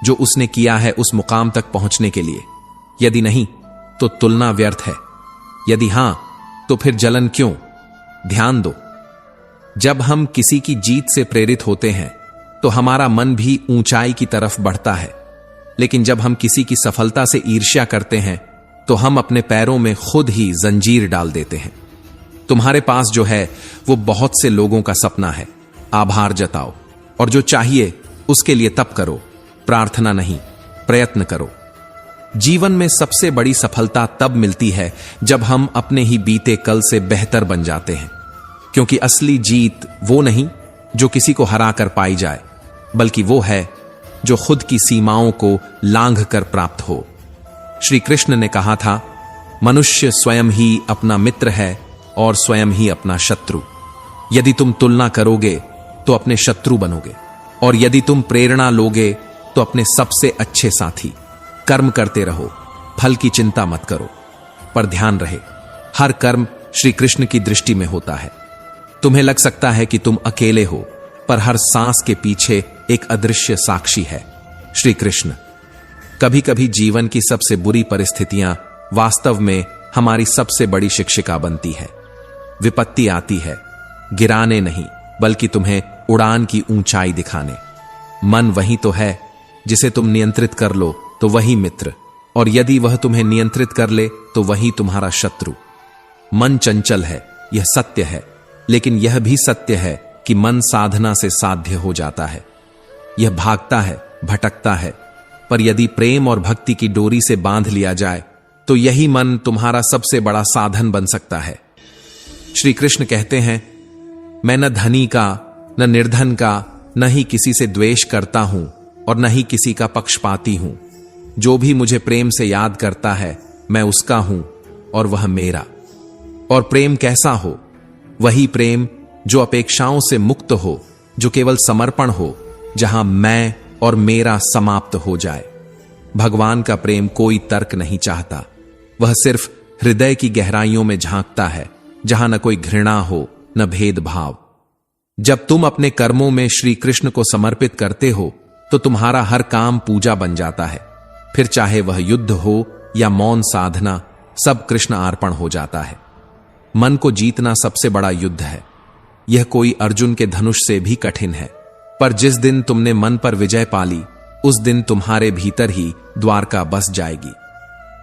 जो उसने किया है उस मुकाम तक पहुंचने के लिए? यदि नहीं, तो तुलना व्यर्थ है। यदि हां, तो फिर जलन क्यों? ध्यान दो, जब हम किसी की जीत से प्रेरित होते हैं तो हमारा मन भी ऊंचाई की तरफ बढ़ता है, लेकिन जब हम किसी की सफलता से ईर्ष्या करते हैं तो हम अपने पैरों में खुद ही जंजीर डाल देते हैं। तुम्हारे पास जो है वो बहुत से लोगों का सपना है। आभार जताओ, और जो चाहिए उसके लिए तप करो, प्रार्थना नहीं, प्रयत्न करो। जीवन में सबसे बड़ी सफलता तब मिलती है जब हम अपने ही बीते कल से बेहतर बन जाते हैं, क्योंकि असली जीत वो नहीं जो किसी को हरा कर पाई जाए, बल्कि वो है जो खुद की सीमाओं को लांघ कर प्राप्त हो। श्री कृष्ण ने कहा था, मनुष्य स्वयं ही अपना मित्र है और स्वयं ही अपना शत्रु। यदि तुम तुलना करोगे तो अपने शत्रु बनोगे, और यदि तुम प्रेरणा लोगे तो अपने सबसे अच्छे साथी। कर्म करते रहो, फल की चिंता मत करो, पर ध्यान रहे, हर कर्म श्री कृष्ण की दृष्टि में होता है। तुम्हें लग सकता है कि तुम अकेले हो, पर हर सांस के पीछे एक अदृश्य साक्षी है, श्री कृष्ण। कभी कभी जीवन की सबसे बुरी परिस्थितियां वास्तव में हमारी सबसे बड़ी शिक्षिका बनती है। विपत्ति आती है गिराने नहीं, बल्कि तुम्हें उड़ान की ऊंचाई दिखाने। मन वही तो है जिसे तुम नियंत्रित कर लो तो वही मित्र, और यदि वह तुम्हें नियंत्रित कर ले तो वही तुम्हारा शत्रु। मन चंचल है, यह सत्य है, लेकिन यह भी सत्य है कि मन साधना से साध्य हो जाता है। यह भागता है, भटकता है, पर यदि प्रेम और भक्ति की डोरी से बांध लिया जाए तो यही मन तुम्हारा सबसे बड़ा साधन बन सकता है। श्री कृष्ण कहते हैं, मैं न धनी का, न निर्धन का, न ही किसी से द्वेष करता हूं और न ही किसी का पक्षपाती हूं। जो भी मुझे प्रेम से याद करता है, मैं उसका हूं और वह मेरा। और प्रेम कैसा हो? वही प्रेम जो अपेक्षाओं से मुक्त हो, जो केवल समर्पण हो, जहां मैं और मेरा समाप्त हो जाए। भगवान का प्रेम कोई तर्क नहीं चाहता, वह सिर्फ हृदय की गहराइयों में झांकता है, जहां न कोई घृणा हो, न भेदभाव। जब तुम अपने कर्मों में श्री कृष्ण को समर्पित करते हो तो तुम्हारा हर काम पूजा बन जाता है। फिर चाहे वह युद्ध हो या मौन साधना, सब कृष्ण अर्पण हो जाता है। मन को जीतना सबसे बड़ा युद्ध है। यह कोई अर्जुन के धनुष से भी कठिन है, पर जिस दिन तुमने मन पर विजय पाली, उस दिन तुम्हारे भीतर ही द्वारका बस जाएगी।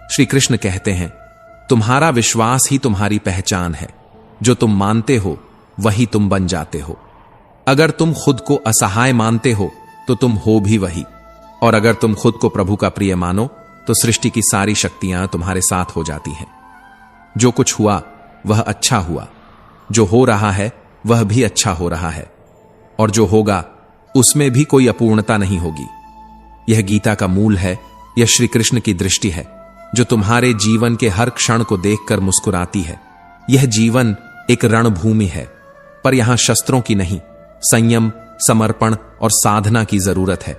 श्री कृष्ण कहते हैं, तुम्हारा विश्वास ही तुम्हारी पहचान है। जो तुम मानते हो वही तुम बन जाते हो। अगर तुम खुद को असहाय मानते हो तो तुम हो भी वही, और अगर तुम खुद को प्रभु का प्रिय मानो तो सृष्टि की सारी शक्तियां तुम्हारे साथ हो जाती हैं। जो कुछ हुआ वह अच्छा हुआ, जो हो रहा है वह भी अच्छा हो रहा है, और जो होगा उसमें भी कोई अपूर्णता नहीं होगी। यह गीता का मूल है, यह श्री कृष्ण की दृष्टि है जो तुम्हारे जीवन के हर क्षण को देखकर मुस्कुराती है। यह जीवन एक रणभूमि है, पर यहां शस्त्रों की नहीं, संयम, समर्पण और साधना की जरूरत है।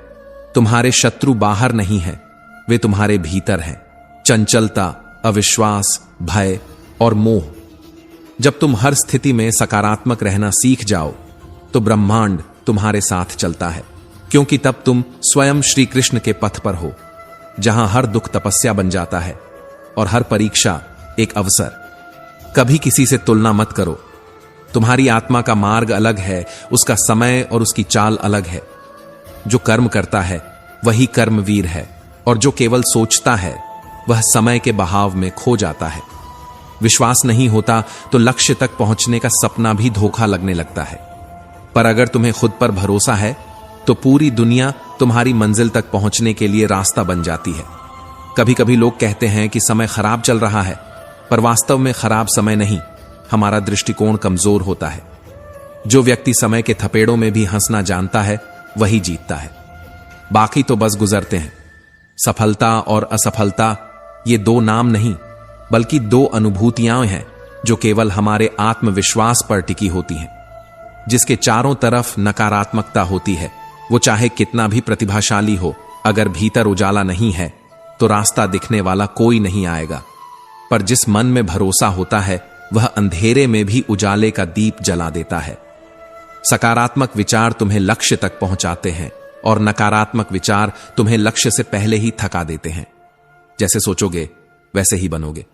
तुम्हारे शत्रु बाहर नहीं है, वे तुम्हारे भीतर हैं। चंचलता, अविश्वास, भय और मोह। जब तुम हर स्थिति में सकारात्मक रहना सीख जाओ तो ब्रह्मांड तुम्हारे साथ चलता है, क्योंकि तब तुम स्वयं श्री कृष्ण के पथ पर हो, जहां हर दुख तपस्या बन जाता है और हर परीक्षा एक अवसर। कभी किसी से तुलना मत करो। तुम्हारी आत्मा का मार्ग अलग है, उसका समय और उसकी चाल अलग है। जो कर्म करता है वही कर्मवीर है, और जो केवल सोचता है वह समय के बहाव में खो जाता है। विश्वास नहीं होता तो लक्ष्य तक पहुंचने का सपना भी धोखा लगने लगता है, पर अगर तुम्हें खुद पर भरोसा है तो पूरी दुनिया तुम्हारी मंजिल तक पहुंचने के लिए रास्ता बन जाती है। कभी कभी लोग कहते हैं कि समय खराब चल रहा है, पर वास्तव में खराब समय नहीं, हमारा दृष्टिकोण कमजोर होता है। जो व्यक्ति समय के थपेड़ों में भी हंसना जानता है वही जीतता है, बाकी तो बस गुजरते हैं। सफलता और असफलता ये दो नाम नहीं, बल्कि दो अनुभूतियां हैं जो केवल हमारे आत्मविश्वास पर टिकी होती हैं। जिसके चारों तरफ नकारात्मकता होती है, वो चाहे कितना भी प्रतिभाशाली हो, अगर भीतर उजाला नहीं है तो रास्ता दिखने वाला कोई नहीं आएगा। पर जिस मन में भरोसा होता है वह अंधेरे में भी उजाले का दीप जला देता है। सकारात्मक विचार तुम्हें लक्ष्य तक पहुंचाते हैं और नकारात्मक विचार तुम्हें लक्ष्य से पहले ही थका देते हैं। जैसे सोचोगे वैसे ही बनोगे,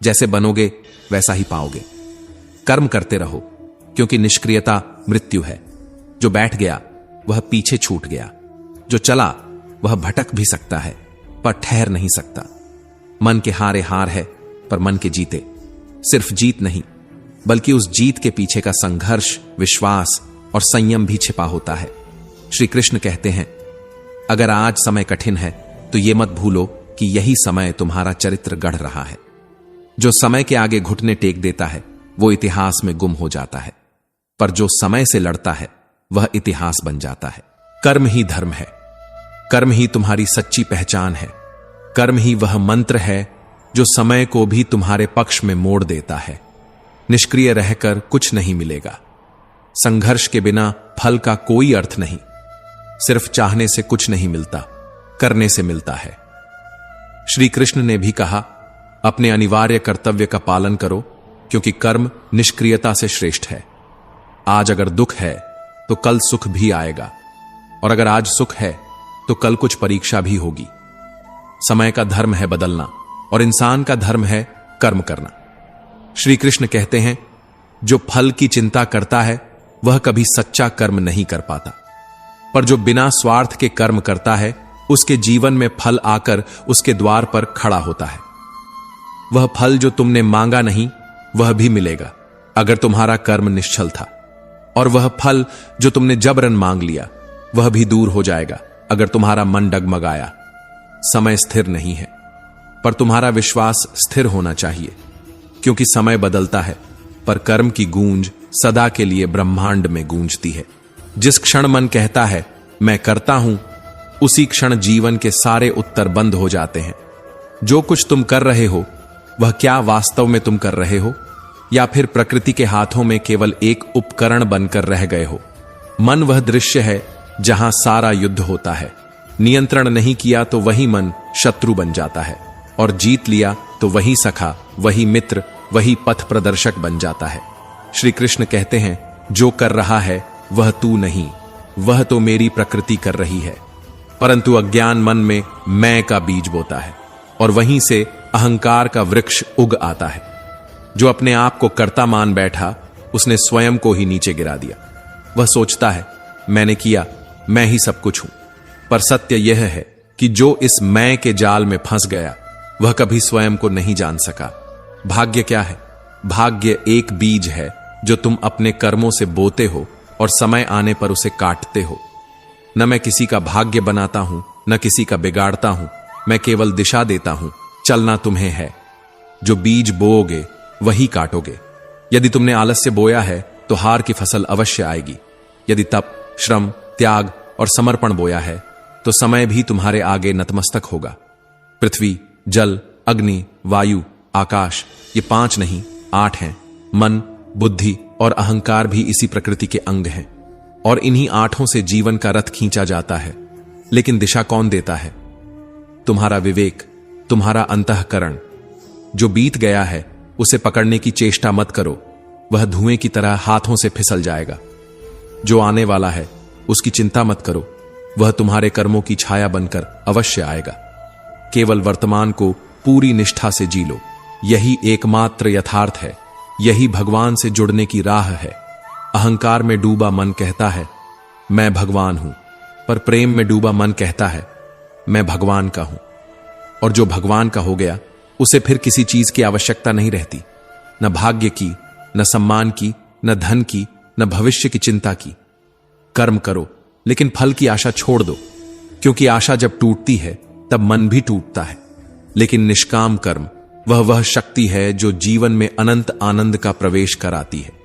जैसे बनोगे वैसा ही पाओगे। कर्म करते रहो, क्योंकि निष्क्रियता मृत्यु है। जो बैठ गया वह पीछे छूट गया, जो चला वह भटक भी सकता है पर ठहर नहीं सकता। मन के हारे हार है, पर मन के जीते। सिर्फ जीत नहीं, बल्कि उस जीत के पीछे का संघर्ष, विश्वास और संयम भी छिपा होता है। श्री कृष्ण कहते हैं, अगर आज समय कठिन है तो यह मत भूलो कि यही समय तुम्हारा चरित्र गढ़ रहा है। जो समय के आगे घुटने टेक देता है वो इतिहास में गुम हो जाता है, पर जो समय से लड़ता है वह इतिहास बन जाता है। कर्म ही धर्म है, कर्म ही तुम्हारी सच्ची पहचान है, कर्म ही वह मंत्र है जो समय को भी तुम्हारे पक्ष में मोड़ देता है। निष्क्रिय रहकर कुछ नहीं मिलेगा। संघर्ष के बिना फल का कोई अर्थ नहीं। सिर्फ चाहने से कुछ नहीं मिलता, करने से मिलता है। श्री कृष्ण ने भी कहा, अपने अनिवार्य कर्तव्य का पालन करो, क्योंकि कर्म निष्क्रियता से श्रेष्ठ है। आज अगर दुख है तो कल सुख भी आएगा, और अगर आज सुख है तो कल कुछ परीक्षा भी होगी। समय का धर्म है बदलना, और इंसान का धर्म है कर्म करना। श्री कृष्ण कहते हैं, जो फल की चिंता करता है वह कभी सच्चा कर्म नहीं कर पाता, पर जो बिना स्वार्थ के कर्म करता है उसके जीवन में फल आकर उसके द्वार पर खड़ा होता है। वह फल जो तुमने मांगा नहीं वह भी मिलेगा अगर तुम्हारा कर्म निश्चल था, और वह फल जो तुमने जबरन मांग लिया वह भी दूर हो जाएगा अगर तुम्हारा मन डगमगाया। समय स्थिर नहीं है, पर तुम्हारा विश्वास स्थिर होना चाहिए, क्योंकि समय बदलता है पर कर्म की गूंज सदा के लिए ब्रह्मांड में गूंजती है। जिस क्षण मन कहता है मैं करता हूं, उसी क्षण जीवन के सारे उत्तर बंद हो जाते हैं। जो कुछ तुम कर रहे हो वह क्या वास्तव में तुम कर रहे हो, या फिर प्रकृति के हाथों में केवल एक उपकरण बनकर रह गए हो। मन वह दृश्य है जहां सारा युद्ध होता है। नियंत्रण नहीं किया तो वही मन शत्रु बन जाता है, और जीत लिया तो वही सखा, वही मित्र, वही पथ प्रदर्शक बन जाता है। श्री कृष्ण कहते हैं, जो कर रहा है वह तू नहीं, वह तो मेरी प्रकृति कर रही है। परंतु अज्ञान मन में मैं का बीज बोता है, और वहीं से अहंकार का वृक्ष उग आता है। जो अपने आप को कर्ता मान बैठा, उसने स्वयं को ही नीचे गिरा दिया। वह सोचता है मैंने किया, मैं ही सब कुछ हूं। पर सत्य यह है कि जो इस मैं के जाल में फंस गया वह कभी स्वयं को नहीं जान सका। भाग्य क्या है? भाग्य एक बीज है जो तुम अपने कर्मों से बोते हो और समय आने पर उसे काटते हो। न मैं किसी का भाग्य बनाता हूं, न किसी का बिगाड़ता हूं, मैं केवल दिशा देता हूं, चलना तुम्हें है। जो बीज बोओगे वही काटोगे। यदि तुमने आलस से बोया है तो हार की फसल अवश्य आएगी। यदि तप, श्रम, त्याग और समर्पण बोया है तो समय भी तुम्हारे आगे नतमस्तक होगा। पृथ्वी, जल, अग्नि, वायु, आकाश, ये 5 नहीं 8 हैं। मन, बुद्धि और अहंकार भी इसी प्रकृति के अंग हैं और इन्हीं 8 से जीवन का रथ खींचा जाता है। लेकिन दिशा कौन देता है? तुम्हारा विवेक, तुम्हारा अंतःकरण। जो बीत गया है उसे पकड़ने की चेष्टा मत करो, वह धुएं की तरह हाथों से फिसल जाएगा। जो आने वाला है उसकी चिंता मत करो, वह तुम्हारे कर्मों की छाया बनकर अवश्य आएगा। केवल वर्तमान को पूरी निष्ठा से जी लो, यही एकमात्र यथार्थ है, यही भगवान से जुड़ने की राह है। अहंकार में डूबा मन कहता है मैं भगवान हूं, पर प्रेम में डूबा मन कहता है मैं भगवान का हूं। और जो भगवान का हो गया उसे फिर किसी चीज की आवश्यकता नहीं रहती, न भाग्य की, न सम्मान की, न धन की, न भविष्य की चिंता की। कर्म करो लेकिन फल की आशा छोड़ दो, क्योंकि आशा जब टूटती है तब मन भी टूटता है। लेकिन निष्काम कर्म वह शक्ति है जो जीवन में अनंत आनंद का प्रवेश कराती है।